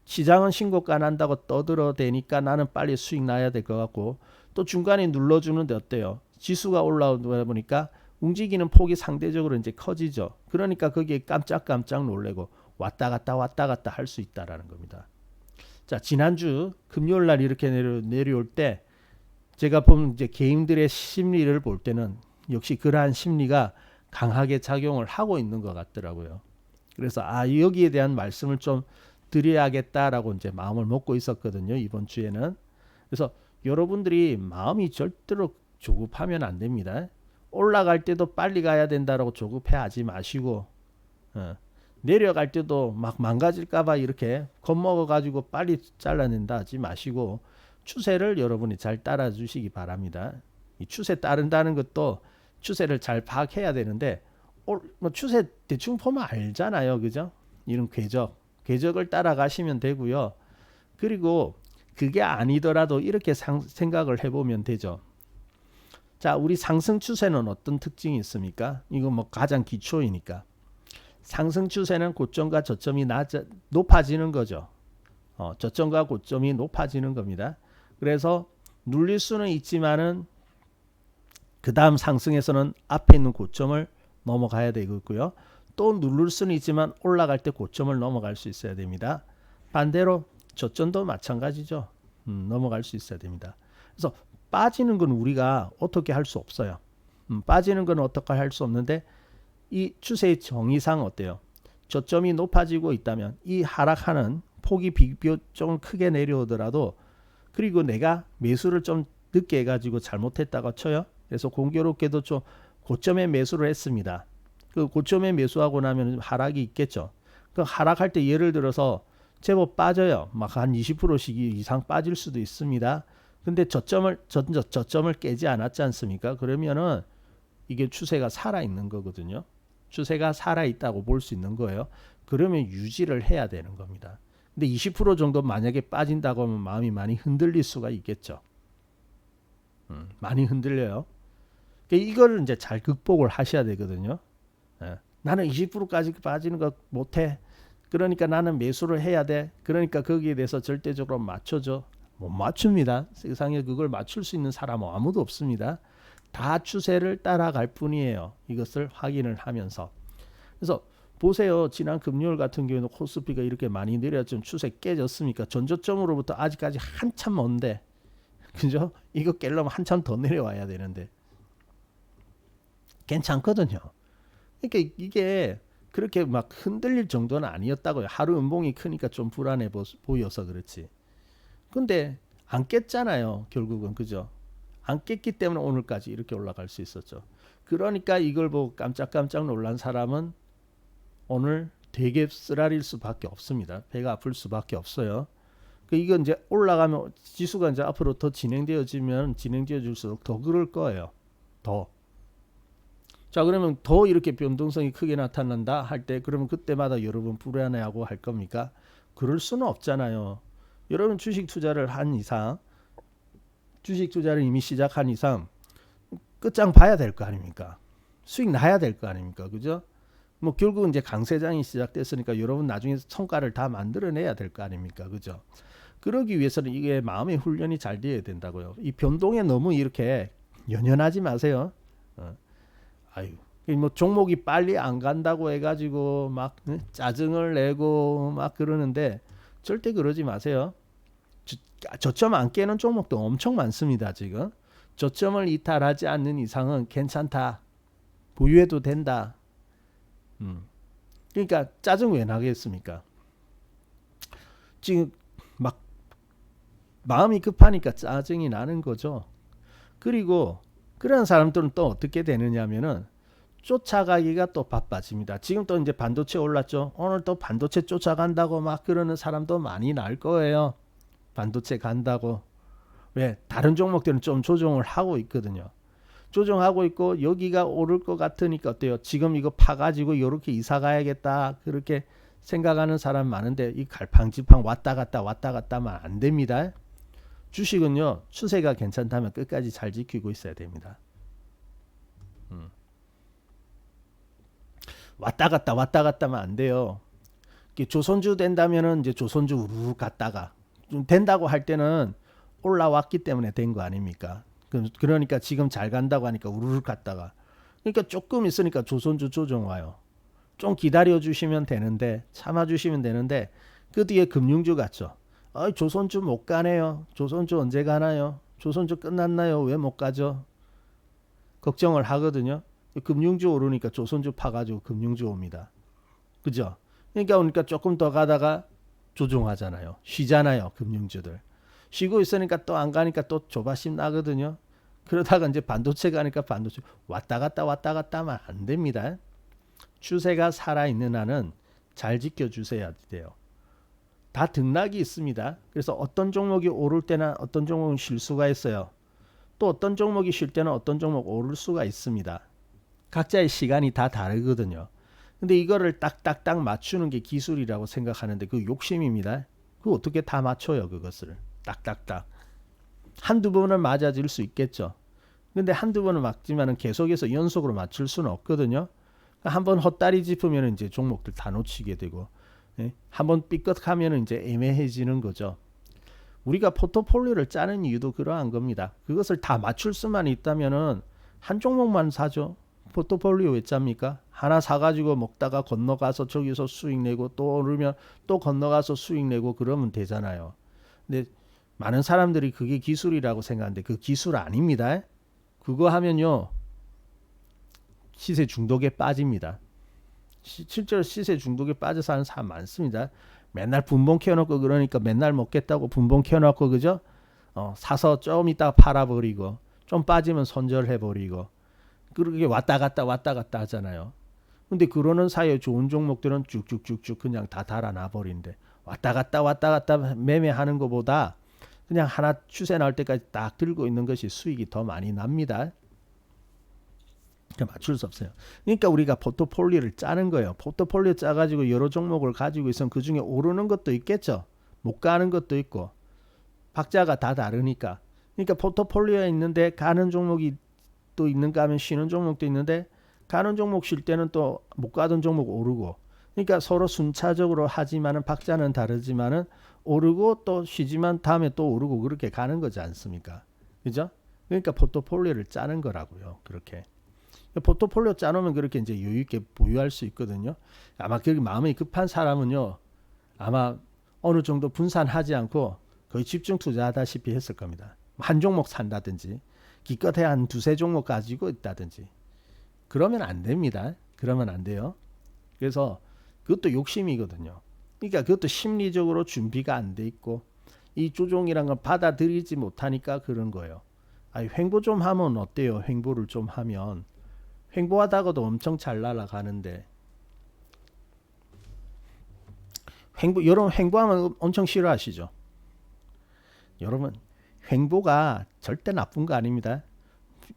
Speaker 1: 시장은 신고가 난다고 떠들어대니까 나는 빨리 수익 나야 될 것 같고 또 중간에 눌러주는데 어때요? 지수가 올라오다 보니까 움직이는 폭이 상대적으로 이제 커지죠. 그러니까 거기에 깜짝깜짝 놀래고 왔다 갔다 할 수 있다라는 겁니다. 자, 지난주 금요일 날 이렇게 내려올 때 제가 보면 이제 개인들의 심리를 볼 때는 역시 그러한 심리가 강하게 작용을 하고 있는 것 같더라고요. 그래서 여기에 대한 말씀을 좀 드려야겠다라고 이제 마음을 먹고 있었거든요. 이번 주에는. 그래서 여러분들이 마음이 절대로 조급하면 안 됩니다. 올라갈 때도 빨리 가야 된다라고 조급해하지 마시고 내려갈 때도 막 망가질까봐 이렇게 겁먹어가지고 빨리 잘라낸다 하지 마시고 추세를 여러분이 잘 따라주시기 바랍니다. 이 추세 따른다는 것도 추세를 잘 파악해야 되는데 뭐 추세 대충 보면 알잖아요. 그죠? 이런 궤적을 따라가시면 되고요. 그리고 그게 아니더라도 이렇게 생각을 해보면 되죠. 자, 우리 상승 추세는 어떤 특징이 있습니까? 이거 뭐 가장 기초이니까. 상승 추세는 고점과 저점이 높아지는 거죠. 저점과 고점이 높아지는 겁니다. 그래서 눌릴 수는 있지만은 그 다음 상승에서는 앞에 있는 고점을 넘어가야 되겠고요. 또 누를 수는 있지만 올라갈 때 고점을 넘어갈 수 있어야 됩니다. 반대로 저점도 마찬가지죠. 넘어갈 수 있어야 됩니다. 그래서 빠지는 건 우리가 어떻게 할 수 없어요. 빠지는 건 어떻게 할 수 없는데 이 추세의 정의상 어때요? 저점이 높아지고 있다면 이 하락하는 폭이 비교적 크게 내려오더라도 그리고 내가 매수를 좀 늦게 해가지고 잘못했다고 쳐요. 그래서 공교롭게도 좀 고점에 매수를 했습니다. 그 고점에 매수하고 나면 하락이 있겠죠. 그 하락할 때 예를 들어서 제법 빠져요. 막 한 20%씩 이상 빠질 수도 있습니다. 근데 저점을 깨지 않았지 않습니까? 그러면은 이게 추세가 살아 있는 거거든요. 추세가 살아 있다고 볼 수 있는 거예요. 그러면 유지를 해야 되는 겁니다. 근데 20% 정도 만약에 빠진다고 하면 마음이 많이 흔들릴 수가 있겠죠. 많이 흔들려요. 이걸 이제 잘 극복을 하셔야 되거든요. 나는 20%까지 빠지는 거 못해. 그러니까 나는 매수를 해야 돼. 그러니까 거기에 대해서 절대적으로 맞춰줘. 못 맞춥니다. 세상에 그걸 맞출 수 있는 사람은 아무도 없습니다. 다 추세를 따라갈 뿐이에요. 이것을 확인을 하면서. 그래서 보세요. 지난 금요일 같은 경우에는 코스피가 이렇게 많이 내렸지만 추세 깨졌습니까? 전저점으로부터 아직까지 한참 먼데. 그죠? 이거 깨려면 한참 더 내려와야 되는데. 괜찮거든요. 그러니까 이게 그렇게 막 흔들릴 정도는 아니었다고요. 하루 음봉이 크니까 좀 불안해 보여서 그렇지. 근데 안 깼잖아요. 결국은 그죠? 안 깼기 때문에 오늘까지 이렇게 올라갈 수 있었죠. 그러니까 이걸 보고 깜짝깜짝 놀란 사람은 오늘 되게 쓰라릴 수밖에 없습니다. 배가 아플 수밖에 없어요. 이건 이제 올라가면 지수가 이제 앞으로 더 진행되어질수록 더 그럴 거예요. 더. 자, 그러면 더 이렇게 변동성이 크게 나타난다 할 때 그러면 그때마다 여러분 불안해하고 할 겁니까? 그럴 수는 없잖아요. 여러분 주식 투자를 이미 시작한 이상 끝장 봐야 될 거 아닙니까? 수익 나야 될 거 아닙니까? 그죠? 뭐 결국은 이제 강세장이 시작됐으니까 여러분 나중에 성과를 다 만들어내야 될 거 아닙니까? 그죠? 그러기 위해서는 이게 마음의 훈련이 잘 되어야 된다고요. 이 변동에 너무 이렇게 연연하지 마세요. 아유, 뭐 종목이 빨리 안 간다고 해가지고 막 짜증을 내고 막 그러는데 절대 그러지 마세요. 저점 안 깨는 종목도 엄청 많습니다. 지금 저점을 이탈하지 않는 이상은 괜찮다. 보유해도 된다. 그러니까 짜증 왜 나겠습니까? 지금 막 마음이 급하니까 짜증이 나는 거죠. 그리고 그런 사람들은 또 어떻게 되느냐면은 쫓아가기가 또 바빠집니다. 지금 또 이제 반도체 올랐죠. 오늘 또 반도체 쫓아간다고 막 그러는 사람도 많이 날 거예요. 반도체 간다고. 왜? 다른 종목들은 좀 조정을 하고 있거든요. 조정하고 있고 여기가 오를 것 같으니까 어때요? 지금 이거 파가지고 이렇게 이사 가야겠다 그렇게 생각하는 사람 많은데 이 갈팡질팡 왔다 갔다 하면 안 됩니다. 주식은요 추세가 괜찮다면 끝까지 잘 지키고 있어야 됩니다. 왔다 갔다 하면 안 돼요. 조선주 된다면은 이제 조선주 우르르 갔다가 좀 된다고 할 때는 올라왔기 때문에 된 거 아닙니까? 그러니까 지금 잘 간다고 하니까 우르르 갔다가 그러니까 조금 있으니까 조선주 조정 와요. 좀 기다려 주시면 되는데 참아 주시면 되는데 그 뒤에 금융주 갔죠. 조선주 못 가네요. 조선주 언제 가나요? 조선주 끝났나요? 왜 못 가죠? 걱정을 하거든요. 금융주 오르니까 조선주 파가지고 금융주 옵니다. 그죠? 그러니까 조금 더 가다가 조종하잖아요. 쉬잖아요. 금융주들. 쉬고 있으니까 또 안 가니까 또 조바심 나거든요. 그러다가 이제 반도체 가니까 반도체 왔다 갔다 하면 안 됩니다. 추세가 살아있는 한은 잘 지켜주셔야 돼요. 다 등락이 있습니다. 그래서 어떤 종목이 오를 때나 어떤 종목은 쉴 수가 있어요. 또 어떤 종목이 쉴 때는 어떤 종목 오를 수가 있습니다. 각자의 시간이 다 다르거든요. 근데 이거를 딱딱딱 맞추는 게 기술이라고 생각하는데 그 욕심입니다. 그거 어떻게 다 맞춰요 그것을. 딱딱딱. 한두 번은 맞아질 수 있겠죠. 근데 한두 번은 맞지만은 계속해서 연속으로 맞출 수는 없거든요. 한번 헛다리 짚으면 이제 종목들 다 놓치게 되고, 예? 한번 삐끗하면 이제 애매해지는 거죠. 우리가 포트폴리오를 짜는 이유도 그러한 겁니다. 그것을 다 맞출 수만 있다면은 한 종목만 사죠. 포트폴리오 왜 짭니까? 하나 사가지고 먹다가 건너가서 저기서 수익 내고 또 오르면 또 건너가서 수익 내고 그러면 되잖아요. 근데 많은 사람들이 그게 기술이라고 생각하는데 그 기술 아닙니다. 그거 하면요 시세 중독에 빠집니다. 실제로 시세 중독에 빠져서 하는 사람 많습니다. 맨날 분봉 켜놓고 그러니까 맨날 먹겠다고 분봉 켜놓고 그죠? 사서 좀 이따 팔아버리고 좀 빠지면 손절해버리고 그렇게 왔다 갔다 하잖아요. 근데 그러는 사이에 좋은 종목들은 쭉쭉쭉쭉 그냥 다 달아나 버린대. 왔다 갔다 매매하는 것보다 그냥 하나 추세 나올 때까지 딱 들고 있는 것이 수익이 더 많이 납니다. 맞출 수 없어요. 그러니까 우리가 포트폴리오를 짜는 거예요. 포트폴리오 짜가지고 여러 종목을 가지고 있으면 그 중에 오르는 것도 있겠죠. 못 가는 것도 있고 박자가 다 다르니까. 그러니까 포트폴리오에 있는데 가는 종목이 또 있는가 하면 쉬는 종목도 있는데 가는 종목 쉴 때는 또 못 가던 종목 오르고. 그러니까 서로 순차적으로 하지만은 박자는 다르지만은 오르고 또 쉬지만 다음에 또 오르고 그렇게 가는 거지 않습니까? 그죠? 그러니까 포트폴리오를 짜는 거라고요. 그렇게. 포트폴리오 짜놓으면 그렇게 이제 여유 있게 보유할 수 있거든요. 아마 그 마음이 급한 사람은요, 아마 어느 정도 분산하지 않고 거의 집중 투자하다시피 했을 겁니다. 한 종목 산다든지, 기껏해 한 두세 종목 가지고 있다든지. 그러면 안 됩니다. 그러면 안 돼요. 그래서 그것도 욕심이거든요. 그러니까 그것도 심리적으로 준비가 안 돼 있고 이 조종이란 걸 받아들이지 못하니까 그런 거예요. 아니, 횡보 좀 하면 어때요? 횡보를 좀 하면. 횡보하다가도 엄청 잘 날아가는데 여러분 횡보하면 엄청 싫어하시죠? 여러분 횡보가 절대 나쁜 거 아닙니다.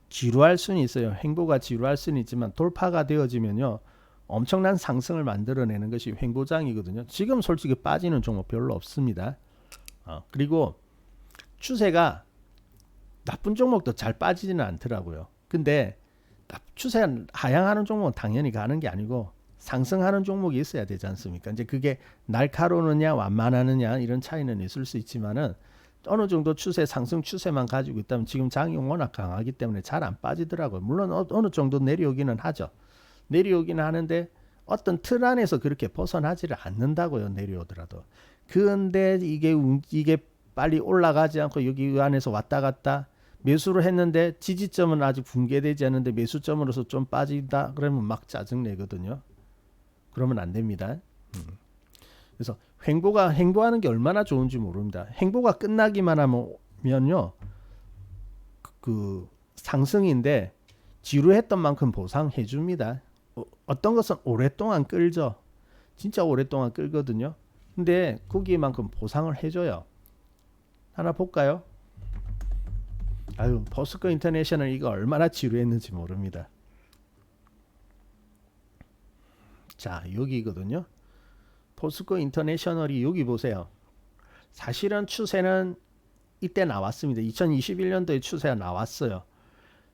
Speaker 1: 지루할 수는 있어요. 횡보가 지루할 수는 있지만 돌파가 되어지면요 엄청난 상승을 만들어내는 것이 횡보장이거든요. 지금 솔직히 빠지는 종목 별로 없습니다. 그리고 추세가 나쁜 종목도 잘 빠지지는 않더라고요. 근데 추세 하향하는 종목은 당연히 가는 게 아니고 상승하는 종목이 있어야 되지 않습니까? 이제 그게 날카로우느냐 완만하느냐 이런 차이는 있을 수 있지만은 어느 정도 추세 상승 추세만 가지고 있다면 지금 장이 워낙 강하기 때문에 잘 안 빠지더라고요. 물론 어느 정도 내려오기는 하죠. 내려오기는 하는데 어떤 틀 안에서 그렇게 벗어나지를 않는다고요. 내려오더라도. 그런데 이게 빨리 올라가지 않고 여기 안에서 왔다 갔다 매수를 했는데 지지점은 아직 붕괴되지 않는데 매수점으로서 좀 빠진다 그러면 막 짜증내거든요. 그러면 안 됩니다. 그래서 횡보하는 게 얼마나 좋은지 모릅니다. 횡보가 끝나기만 하면요 그 상승인데 지루했던 만큼 보상해 줍니다. 어떤 것은 오랫동안 끌죠. 진짜 오랫동안 끌거든요. 근데 거기에만큼 보상을 해줘요. 하나 볼까요? 아유, 포스코 인터내셔널 이거 얼마나 지루했는지 모릅니다. 자, 여기거든요. 포스코 인터내셔널이 여기 보세요. 사실은 추세는 이때 나왔습니다. 2021년도에 추세가 나왔어요.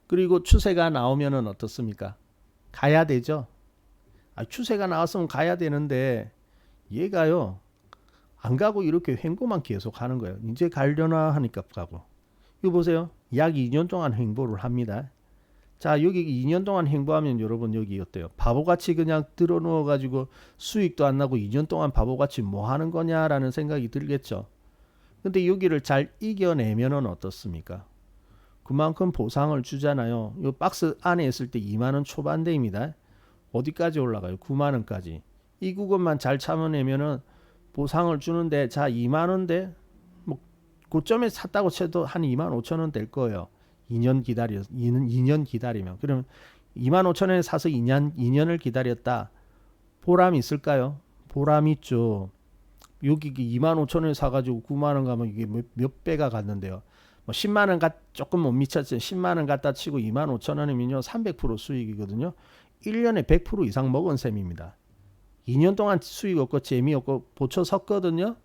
Speaker 1: 그리고 추세가 나오면은 어떻습니까? 가야 되죠. 추세가 나왔으면 가야 되는데 얘가요 안 가고 이렇게 횡보만 계속 하는 거예요. 이제 가려나 하니까 가고. 이거 보세요. 약 2년 동안 횡보를 합니다. 자, 여기 2년 동안 횡보하면 여러분 여기 어때요? 바보같이 그냥 들어 누워 가지고 수익도 안 나고 2년 동안 바보같이 뭐 하는 거냐라는 생각이 들겠죠. 근데 여기를 잘 이겨내면은 어떻습니까? 그만큼 보상을 주잖아요. 이 박스 안에 있을 때 2만 원 초반대입니다. 어디까지 올라가요? 9만 원까지. 이 구간만 잘 참아내면은 보상을 주는데 자 2만 원대 뭐 고점에 샀다고 쳐도 한 2만 5천 원 될 거예요. 2년 기다리면. 그러면 2만 5천 원에 사서 2년을 기다렸다. 보람이 있을까요? 보람 있죠. 여기 2만 5천 원에 사가지고 9만 원 가면 이게 몇 배가 갔는데요. 뭐 10만 원 조금 못 미쳤지. 10만 원 갖다 치고 2만 5천 원이면요 300% 수익이거든요. 1년에 100% 이상 먹은 셈입니다. 2년 동안 수익 없고 재미없고 보초 섰거든요.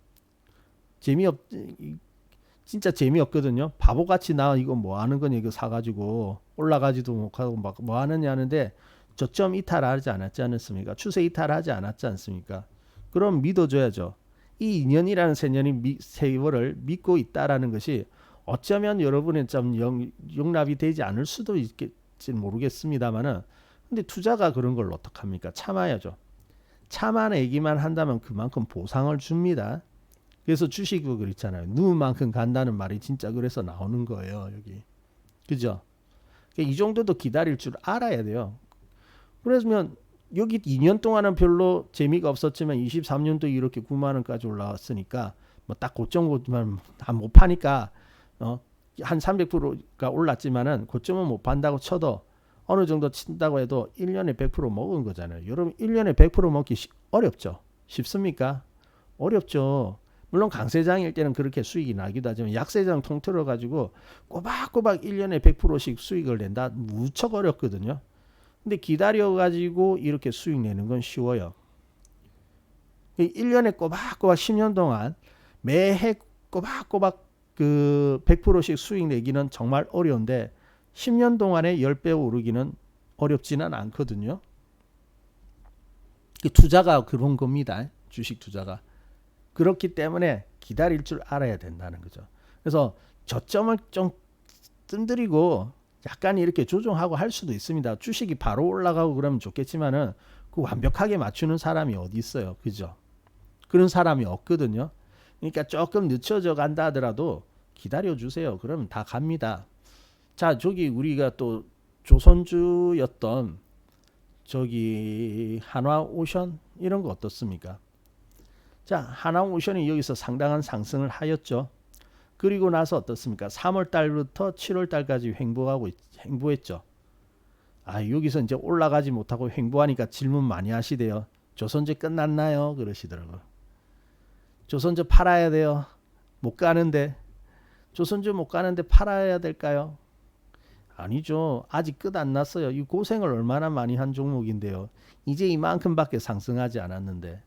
Speaker 1: 진짜 재미없거든요. 바보같이 나 이거 뭐 하는 거냐 이거 사가지고 올라가지도 못하고 막 뭐 하느냐 하는데 저점 이탈하지 않았지 않습니까? 추세 이탈하지 않았지 않습니까? 그럼 믿어줘야죠. 이 2년이라는 세월을 믿고 있다라는 것이 어쩌면 여러분의 좀 용납이 되지 않을 수도 있겠지 모르겠습니다만은 근데 투자가 그런 걸 어떡합니까? 참아야죠. 참아내기만 한다면 그만큼 보상을 줍니다. 그래서 주식도 그렇잖아요. 누운 만큼 간다는 말이 진짜 그래서 나오는 거예요. 여기. 그죠? 이 정도도 기다릴 줄 알아야 돼요. 그러면 여기 2년 동안은 별로 재미가 없었지만 23년도 이렇게 9만 원까지 올라왔으니까 뭐 딱 고점만 못 파니까 한 300%가 올랐지만은 고점은 못 판다고 쳐도 어느 정도 친다고 해도 1년에 100% 먹은 거잖아요. 여러분 1년에 100% 먹기 어렵죠? 쉽습니까? 어렵죠. 물론 강세장일 때는 그렇게 수익이 나기도 하지만 약세장 통틀어 가지고 꼬박꼬박 1년에 100%씩 수익을 낸다 무척 어렵거든요. 근데 기다려 가지고 이렇게 수익 내는 건 쉬워요. 1년에 꼬박꼬박 10년 동안 매해 꼬박꼬박 그 100%씩 수익 내기는 정말 어려운데 10년 동안에 10배 오르기는 어렵지는 않거든요. 투자가 그런 겁니다. 주식 투자가. 그렇기 때문에 기다릴 줄 알아야 된다는 거죠. 그래서 저점을 좀 뜸들이고 약간 이렇게 조정하고 할 수도 있습니다. 주식이 바로 올라가고 그러면 좋겠지만은 그 완벽하게 맞추는 사람이 어디 있어요. 그죠? 그런 사람이 없거든요. 그러니까 조금 늦춰져 간다 하더라도 기다려 주세요. 그러면 다 갑니다. 자, 저기 우리가 또 조선주였던 저기 한화오션 이런 거 어떻습니까? 자, 한화오션이 여기서 상당한 상승을 하였죠. 그리고 나서 어떻습니까? 3월 달부터 7월 달까지 횡보했죠. 아, 여기서 이제 올라가지 못하고 횡보하니까 질문 많이 하시대요. 조선주 끝났나요? 그러시더라고요. 조선주 팔아야 돼요. 못 가는데. 조선주 못 가는데 팔아야 될까요? 아니죠. 아직 끝 안 났어요. 이 고생을 얼마나 많이 한 종목인데요. 이제 이만큼밖에 상승하지 않았는데.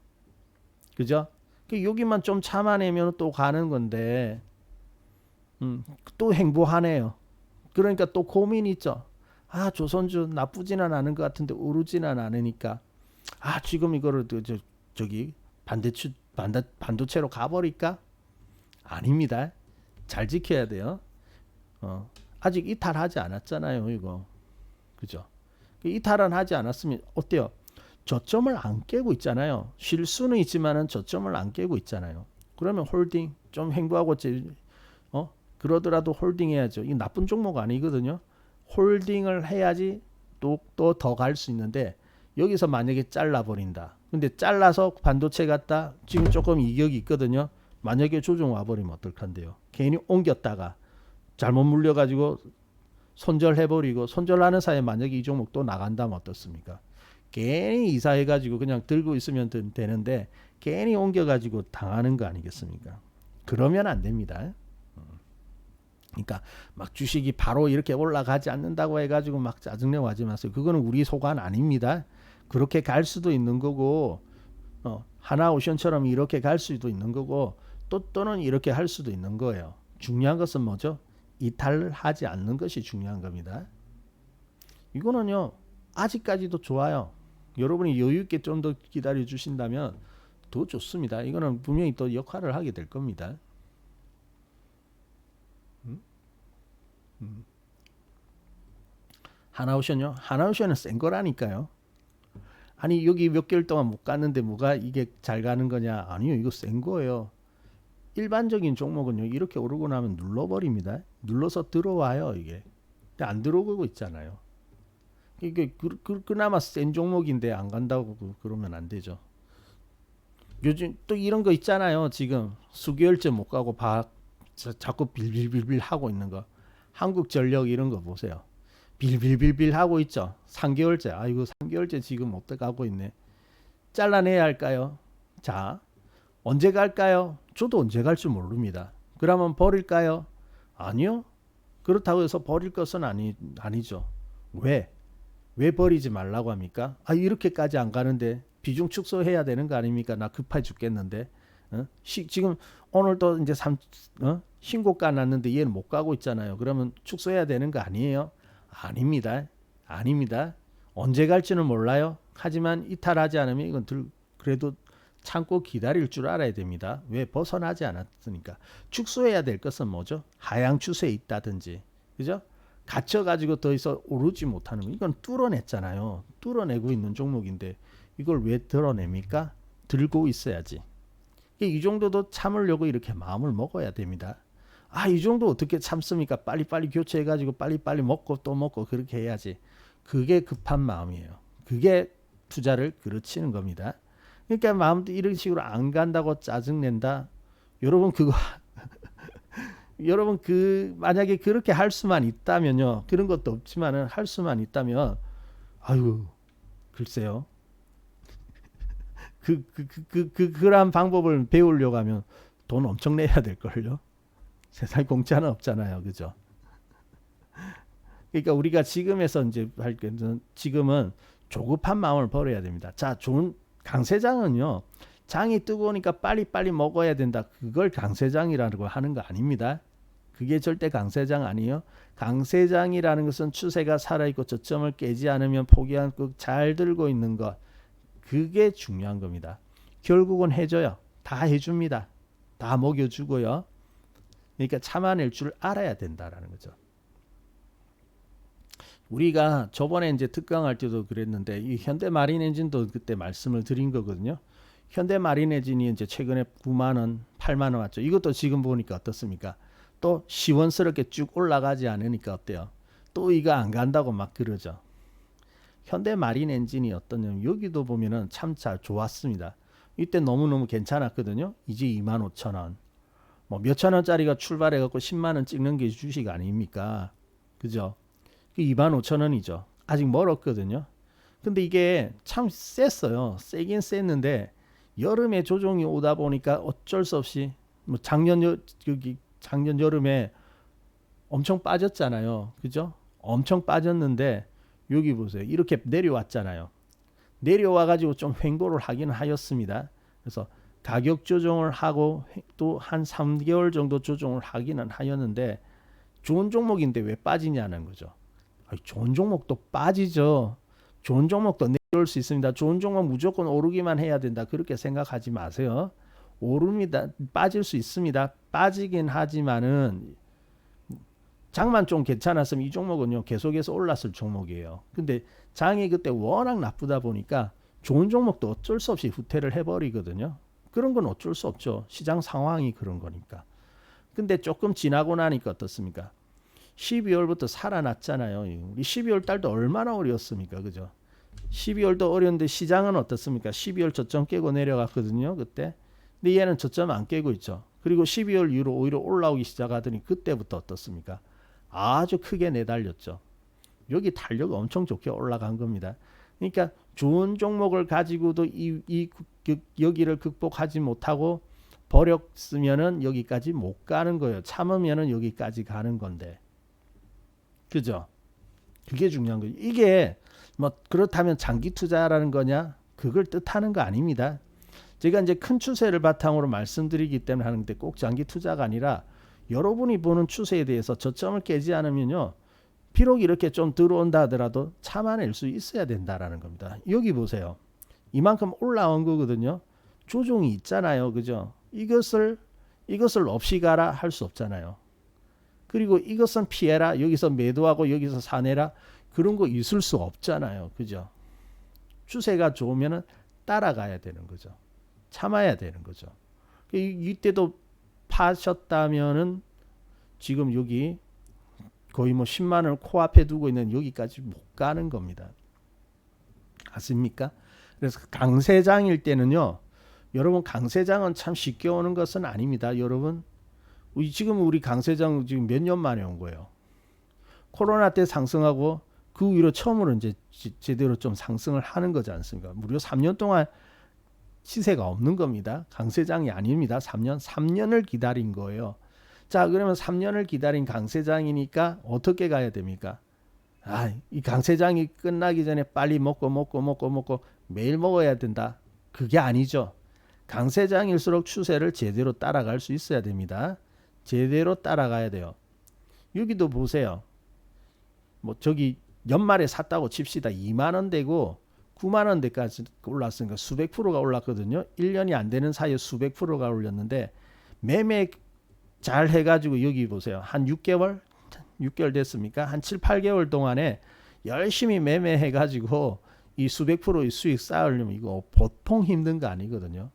Speaker 1: 그죠? 여기만 좀 참아내면 또 가는 건데 또 행보하네요. 그러니까 또 고민이 있죠. 아, 조선주 나쁘지는 않은 것 같은데 오르지는 않으니까 아, 지금 이거를 저기 반도체로 가버릴까? 아닙니다. 잘 지켜야 돼요. 아직 이탈하지 않았잖아요, 이거. 그죠? 이탈은 하지 않았으면 어때요? 저점을 안 깨고 있잖아요. 쉴 수는 있지만은 저점을 안 깨고 있잖아요. 그러면 홀딩 좀 행보하고 그러더라도 홀딩 해야죠. 이 나쁜 종목 아니거든요. 홀딩을 해야지 또 더 갈 수 있는데 여기서 만약에 잘라버린다. 근데 잘라서 반도체 갔다 지금 조금 이격이 있거든요. 만약에 조정 와버리면 어떨kan데요. 괜히 옮겼다가 잘못 물려가지고 손절해버리고 손절하는 사이에 만약에 이 종목 또 나간다면 어떻습니까? 괜히 이사해가지고 그냥 들고 있으면 되는데 괜히 옮겨가지고 당하는 거 아니겠습니까? 그러면 안 됩니다. 그러니까 막 주식이 바로 이렇게 올라가지 않는다고 해가지고 막 짜증내고 하지 마세요. 그거는 우리 소관 아닙니다. 그렇게 갈 수도 있는 거고 하나오션처럼 이렇게 갈 수도 있는 거고 또는 이렇게 할 수도 있는 거예요. 중요한 것은 뭐죠? 이탈을 하지 않는 것이 중요한 겁니다. 이거는요 아직까지도 좋아요. 여러분이 여유 있게 좀 더 기다려 주신다면 더 좋습니다. 이거는 분명히 또 역할을 하게 될 겁니다. 하나오션요? 하나오션은 센 거라니까요. 아니 여기 몇 개월 동안 못 갔는데 뭐가 이게 잘 가는 거냐? 아니요, 이거 센 거예요. 일반적인 종목은요 이렇게 오르고 나면 눌러버립니다. 눌러서 들어와요 이게. 근데 안 들어오고 있잖아요. 이게 그나마 센 종목인데 안 간다고 그러면 안 되죠. 요즘 또 이런 거 있잖아요. 지금 수개월째 못 가고 자꾸 빌빌빌빌 하고 있는 거. 한국전력 이런 거 보세요. 빌빌빌빌 하고 있죠. 3개월째. 아이고 3개월째 지금 못 가고 있네. 잘라내야 할까요? 자, 언제 갈까요? 저도 언제 갈지 모릅니다. 그러면 버릴까요? 아니요. 그렇다고 해서 버릴 것은 아니죠. 왜? 왜 버리지 말라고 합니까? 아, 이렇게까지 안 가는데 비중 축소해야 되는 거 아닙니까? 나 급해 죽겠는데. 지금 오늘도 이제 신고가 났는데 얘는 못 가고 있잖아요. 그러면 축소해야 되는 거 아니에요? 아닙니다. 아닙니다. 언제 갈지는 몰라요. 하지만 이탈하지 않으면 이건 그래도 참고 기다릴 줄 알아야 됩니다. 왜? 벗어나지 않았으니까. 축소해야 될 것은 뭐죠? 하향 추세에 있다든지, 그죠? 갇혀가지고 더 이상 오르지 못하는 거. 이건 뚫어냈잖아요. 뚫어내고 있는 종목인데 이걸 왜 드러냅니까? 들고 있어야지. 이 정도도 참으려고 이렇게 마음을 먹어야 됩니다. 이 정도 어떻게 참습니까? 빨리빨리 교체해가지고 빨리빨리 먹고 또 먹고 그렇게 해야지. 그게 급한 마음이에요. 그게 투자를 그르치는 겁니다. 그러니까 마음도 이런 식으로 안 간다고 짜증낸다. 여러분 그거 여러분 만약에 그렇게 할 수만 있다면요. 그런 것도 없지만은 할 수만 있다면 아유 글쎄요. 그러한 방법을 배우려고 하면 돈 엄청 내야 될 걸요. 세상에 공짜는 없잖아요. 그죠? 그러니까 우리가 지금에서 이제 할 때는 지금은 조급한 마음을 버려야 됩니다. 자, 좋은 강세장은요. 장이 뜨거우니까 빨리빨리 먹어야 된다. 그걸 강세장이라고 하는 거 아닙니다. 그게 절대 강세장 아니에요. 강세장이라는 것은 추세가 살아있고 저점을 깨지 않으면 포기하고 잘 들고 있는 것. 그게 중요한 겁니다. 결국은 해줘요. 다 해줍니다. 다 먹여주고요. 그러니까 참아낼 줄 알아야 된다라는 거죠. 우리가 저번에 이제 특강할 때도 그랬는데 이 현대 마린 엔진도 그때 말씀을 드린 거거든요. 현대 마린 엔진이 이제 최근에 9만 원, 8만 원 왔죠. 이것도 지금 보니까 어떻습니까? 또 시원스럽게 쭉 올라가지 않으니까 어때요? 또 이거 안 간다고 막 그러죠. 현대 마린 엔진이 어떠냐면 여기도 보면은 참 잘 좋았습니다. 이때 너무너무 괜찮았거든요. 이제 25,000원. 뭐 몇천 원짜리가 출발해 갖고 10만 원 찍는 게 주식 아닙니까? 그죠? 25,000원이죠. 아직 멀었거든요. 근데 이게 참 셌어요. 세긴 셌는데 여름에 조정이 오다 보니까 어쩔 수 없이 뭐 작년 여름에 엄청 빠졌잖아요. 그죠? 엄청 빠졌는데 여기 보세요. 이렇게 내려왔잖아요. 내려와 가지고 좀 횡보를 하긴 하였습니다. 그래서 가격 조정을 하고 또 한 3개월 정도 조정을 하기는 하였는데 좋은 종목인데 왜 빠지냐는 거죠. 좋은 종목도 빠지죠. 좋은 종목도 내려올 수 있습니다. 좋은 종목 무조건 오르기만 해야 된다. 그렇게 생각하지 마세요. 오릅니다. 빠질 수 있습니다. 빠지긴 하지만은 장만 좀 괜찮았으면 이 종목은요 계속해서 올랐을 종목이에요. 근데 장이 그때 워낙 나쁘다 보니까 좋은 종목도 어쩔 수 없이 후퇴를 해버리거든요. 그런 건 어쩔 수 없죠. 시장 상황이 그런 거니까. 근데 조금 지나고 나니까 어떻습니까? 12월부터 살아났잖아요. 우리 12월 달도 얼마나 어려웠습니까? 그죠? 12월도 어려운데 시장은 어떻습니까? 12월 저점 깨고 내려갔거든요. 그때. 근데 얘는 저점 안 깨고 있죠. 그리고 12월 이후로 오히려 올라오기 시작하더니 그때부터 어떻습니까? 아주 크게 내달렸죠. 여기 탄력 엄청 좋게 올라간 겁니다. 그러니까 좋은 종목을 가지고도 여기를 극복하지 못하고 버렸으면은 여기까지 못 가는 거예요. 참으면은 여기까지 가는 건데. 그죠? 그게 중요한 거죠. 이게 뭐 그렇다면 장기 투자라는 거냐? 그걸 뜻하는 거 아닙니다. 제가 이제 큰 추세를 바탕으로 말씀드리기 때문에 하는데 꼭 장기 투자가 아니라 여러분이 보는 추세에 대해서 저점을 깨지 않으면요. 비록 이렇게 좀 들어온다 하더라도 참아낼 수 있어야 된다라는 겁니다. 여기 보세요. 이만큼 올라온 거거든요. 조종이 있잖아요. 그죠? 이것을 없이 가라 할 수 없잖아요. 그리고 이것은 피해라. 여기서 매도하고 여기서 사내라. 그런 거 있을 수 없잖아요. 그죠? 추세가 좋으면 따라가야 되는 거죠. 참아야 되는 거죠. 이때도 파셨다면은 지금 여기 거의 뭐 10만 원을 코앞에 두고 있는 여기까지 못 가는 겁니다. 아십니까? 그래서 강세장일 때는요. 여러분 강세장은 참 쉽게 오는 것은 아닙니다. 여러분 지금 우리 강세장 지금 몇 년 만에 온 거예요. 코로나 때 상승하고 그 위로 처음으로 이제 제대로 좀 상승을 하는 거지 않습니까? 무려 3년 동안 시세가 없는 겁니다. 강세장이 아닙니다. 3년을 기다린 거예요. 자, 그러면 3년을 기다린 강세장이니까 어떻게 가야 됩니까? 이 강세장이 끝나기 전에 빨리 먹고 매일 먹어야 된다. 그게 아니죠. 강세장일수록 추세를 제대로 따라갈 수 있어야 됩니다. 제대로 따라가야 돼요. 여기도 보세요. 뭐 저기 연말에 샀다고 칩시다. 2만 원대고 9만 원대까지 올랐으니까 수백 프로가 올랐거든요. 1년이 안 되는 사이에 수백 프로가 올렸는데 매매 잘 해가지고 여기 보세요. 한 6개월 됐습니까? 한 7, 8개월 동안에 열심히 매매해가지고 이 수백 프로의 수익 쌓으려면 이거 보통 힘든 거 아니거든요.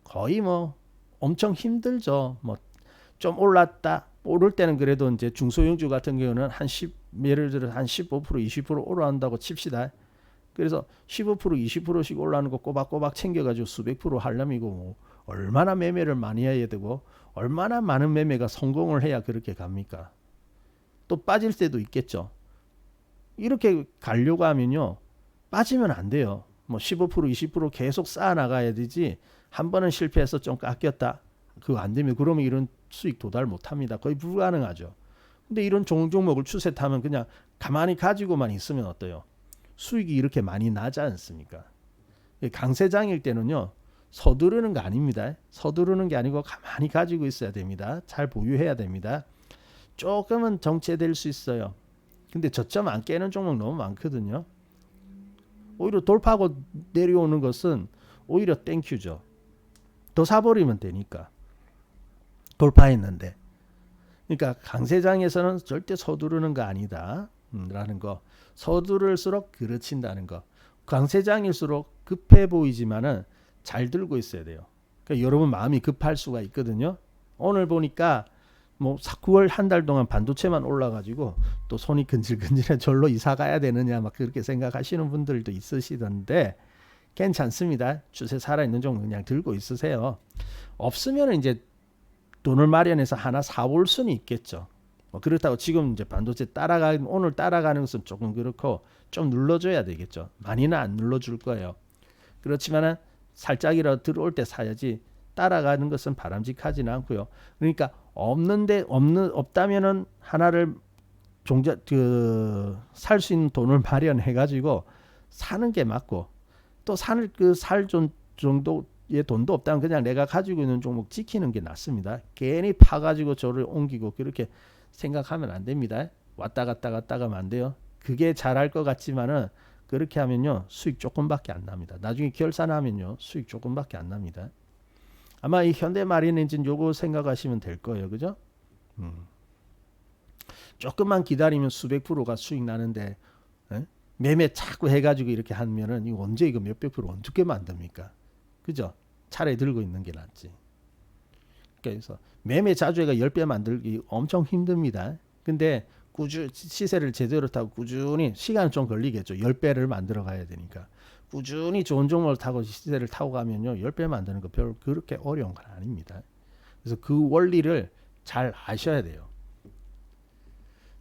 Speaker 1: 거의 뭐 엄청 힘들죠. 뭐 좀 올랐다. 오를 때는 그래도 이제 중소형주 같은 경우는 한 10, 예를 들어 한 15%, 20% 올라간다고 칩시다. 그래서 15%, 20%씩 올라가는 거 꼬박꼬박 챙겨가지고 수백 프로 하려면 이거 뭐 얼마나 매매를 많이 해야 되고 얼마나 많은 매매가 성공을 해야 그렇게 갑니까? 또 빠질 때도 있겠죠. 이렇게 가려고 하면요. 빠지면 안 돼요. 뭐 15%, 20% 계속 쌓아 나가야 되지. 한 번은 실패해서 좀 깎였다. 그거 안 되면 그러면 이런 수익 도달 못 합니다. 거의 불가능하죠. 근데 이런 종목을 추세 타면 그냥 가만히 가지고만 있으면 어때요? 수익이 이렇게 많이 나지 않습니까? 강세장일 때는요. 서두르는 거 아닙니다. 서두르는 게 아니고 가만히 가지고 있어야 됩니다. 잘 보유해야 됩니다. 조금은 정체될 수 있어요. 근데 저점 안 깨는 종목 너무 많거든요. 오히려 돌파하고 내려오는 것은 오히려 땡큐죠. 더 사버리면 되니까. 돌파했는데. 그러니까 강세장에서는 절대 서두르는 거 아니다. 라는 거. 서두를수록 그르친다는 거. 강세장일수록 급해 보이지만은 잘 들고 있어야 돼요. 그러니까 여러분 마음이 급할 수가 있거든요. 오늘 보니까 뭐 9월 한 달 동안 반도체만 올라가지고 또 손이 근질근질해 절로 이사 가야 되느냐 막 그렇게 생각하시는 분들도 있으시던데 괜찮습니다. 추세 살아있는 종목 그냥 들고 있으세요. 없으면 이제 돈을 마련해서 하나 사올 수는 있겠죠. 뭐 그렇다고 지금 이제 반도체 오늘 따라가는 것은 조금 그렇고 좀 눌러줘야 되겠죠. 많이는 안 눌러줄 거예요. 그렇지만은 살짝이라도 들어올 때 사야지 따라가는 것은 바람직하지는 않고요. 그러니까 없다면은 하나를 살 수 있는 돈을 마련해 가지고 사는 게 맞고 또 살 정도의 돈도 없다면 그냥 내가 가지고 있는 종목 지키는 게 낫습니다. 괜히 파 가지고 저를 옮기고 그렇게 생각하면 안 됩니다. 왔다 갔다 하면 안 돼요. 그게 잘할 것 같지만은 그렇게 하면요 수익 조금밖에 안 납니다. 나중에 결산하면요 수익 조금밖에 안 납니다. 아마 이 현대마린엔진 요거 생각하시면 될 거예요. 그죠? 조금만 기다리면 수백 프로가 수익 나는데 매매 자꾸 해가지고 이렇게 하면은 이거 언제 이거 몇백 프로 어떻게 만듭니까? 그죠? 차라리 들고 있는 게 낫지. 그래서 매매 자주 해가 10배 만들기 엄청 힘듭니다. 근데 시세를 제대로 타고 꾸준히 시간은 좀 걸리겠죠. 10배를 만들어 가야 되니까. 꾸준히 좋은 종목을 타고 시세를 타고 가면요. 10배 만드는 거 별 그렇게 어려운 건 아닙니다. 그래서 그 원리를 잘 아셔야 돼요.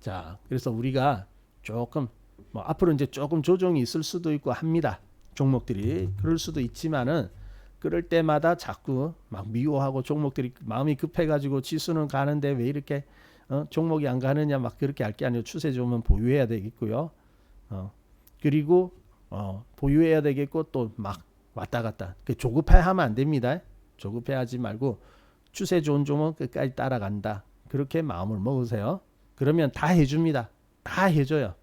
Speaker 1: 자, 그래서 우리가 조금 뭐 앞으로 이제 조금 조정이 있을 수도 있고 합니다. 종목들이 그럴 수도 있지만은 그럴 때마다 자꾸 막 미워하고 종목들이 마음이 급해가지고 지수는 가는데 왜 이렇게 종목이 안 가느냐 막 그렇게 할 게 아니고 추세 좋으면 보유해야 되겠고요. 그리고 보유해야 되겠고 또 막 왔다 갔다 조급해하면 안 됩니다. 조급해하지 말고 추세 좋은 종목 끝까지 따라간다. 그렇게 마음을 먹으세요. 그러면 다 해줍니다. 다 해줘요.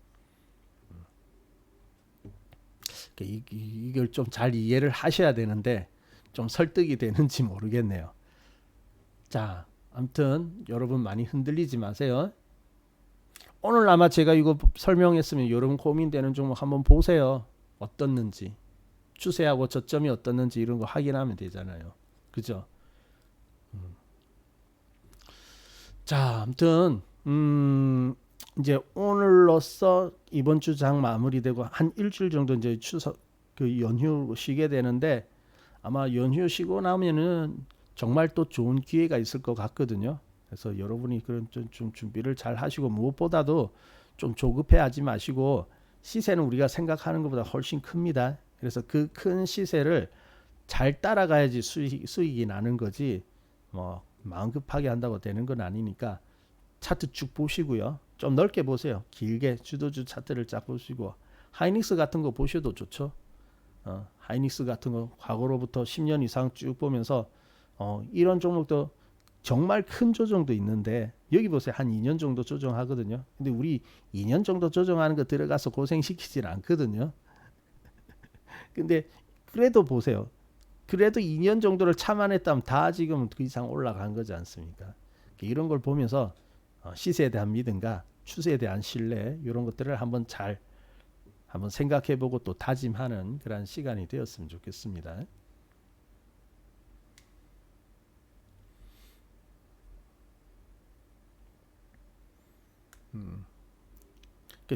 Speaker 1: 이걸 좀 잘 이해를 하셔야 되는데 좀 설득이 되는지 모르겠네요. 자, 아무튼 여러분 많이 흔들리지 마세요. 오늘 아마 제가 이거 설명했으면 여러분 고민되는 종목 한번 보세요. 어떻는지. 추세하고 저점이 어떻는지 이런 거 확인하면 되잖아요. 그죠? 자, 아무튼 이제 오늘로써 이번 주 장 마무리되고 한 일주일 정도 이제 추석 그 연휴 쉬게 되는데 아마 연휴 쉬고 나면은 정말 또 좋은 기회가 있을 것 같거든요. 그래서 여러분이 그런 좀 준비를 잘 하시고 무엇보다도 좀 조급해하지 마시고 시세는 우리가 생각하는 것보다 훨씬 큽니다. 그래서 그 큰 시세를 잘 따라가야지 수익이 나는 거지 뭐 마음 급하게 한다고 되는 건 아니니까 차트 쭉 보시고요. 좀 넓게 보세요. 길게 주도주 차트를 쫙 보시고 하이닉스 같은 거 보셔도 좋죠. 하이닉스 같은 거 과거로부터 10년 이상 쭉 보면서 이런 종목도 정말 큰 조정도 있는데 여기 보세요. 한 2년 정도 조정하거든요. 근데 우리 2년 정도 조정하는 거 들어가서 고생시키질 않거든요. 근데 그래도 보세요. 그래도 2년 정도를 참아냈다면 다 지금 그 이상 올라간 거지 않습니까? 이런 걸 보면서 시세에 대한 믿음과 추세에 대한 신뢰 이런 것들을 한번 생각해보고 또 다짐하는 그런 시간이 되었으면 좋겠습니다.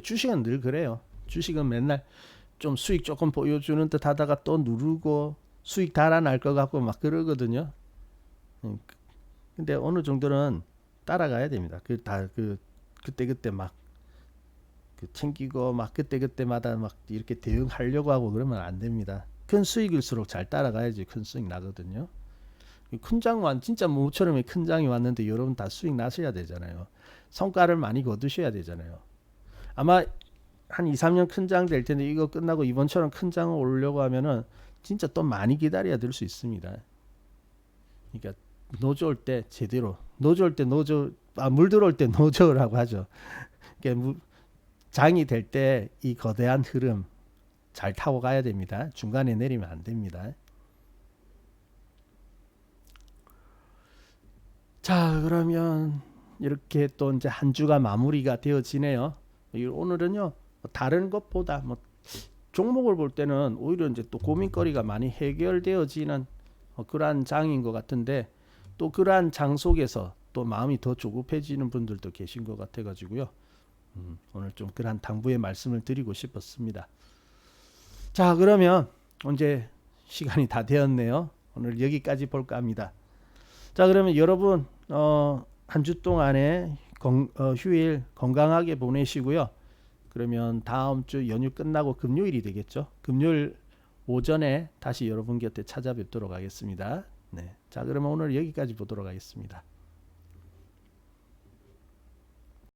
Speaker 1: 주식은 늘 그래요. 주식은 맨날 좀 수익 조금 보여주는 듯 하다가 또 누르고 수익 달아날 것 같고 막 그러거든요. 근데 어느 정도는 따라가야 됩니다. 그때 막 챙기고 막 그때마다 막 이렇게 대응하려고 하고 그러면 안 됩니다. 큰 수익일수록 잘 따라가야지 큰 수익 나거든요. 큰 장 진짜 모처럼 큰 장이 왔는데 여러분 다 수익 나셔야 되잖아요. 성과를 많이 거두셔야 되잖아요. 아마 한 2, 3년 큰 장 될 텐데 이거 끝나고 이번처럼 큰 장을 오려고 하면은 진짜 또 많이 기다려야 될 수 있습니다. 그러니까 노조 올 때 제대로 노조 올 때 물 들어올 때 노조라고 하죠. 그러니까 장이 될 때 이 거대한 흐름 잘 타고 가야 됩니다. 중간에 내리면 안 됩니다. 자, 그러면 이렇게 또 이제 한 주가 마무리가 되어지네요. 오늘은요 다른 것보다 뭐 종목을 볼 때는 오히려 이제 또 고민거리가 많이 해결되어지는 그러한 장인 것 같은데 또 그러한 장 속에서 또 마음이 더 조급해지는 분들도 계신 것 같아가지고요. 오늘 좀 그러한 당부의 말씀을 드리고 싶었습니다. 자, 그러면 이제 시간이 다 되었네요. 오늘 여기까지 볼까 합니다. 자, 그러면 여러분 한 주 동안에 휴일 건강하게 보내시고요. 그러면 다음 주 연휴 끝나고 금요일이 되겠죠. 금요일 오전에 다시 여러분 곁에 찾아뵙도록 하겠습니다. 네. 자, 그러면 오늘 여기까지 보도록 하겠습니다.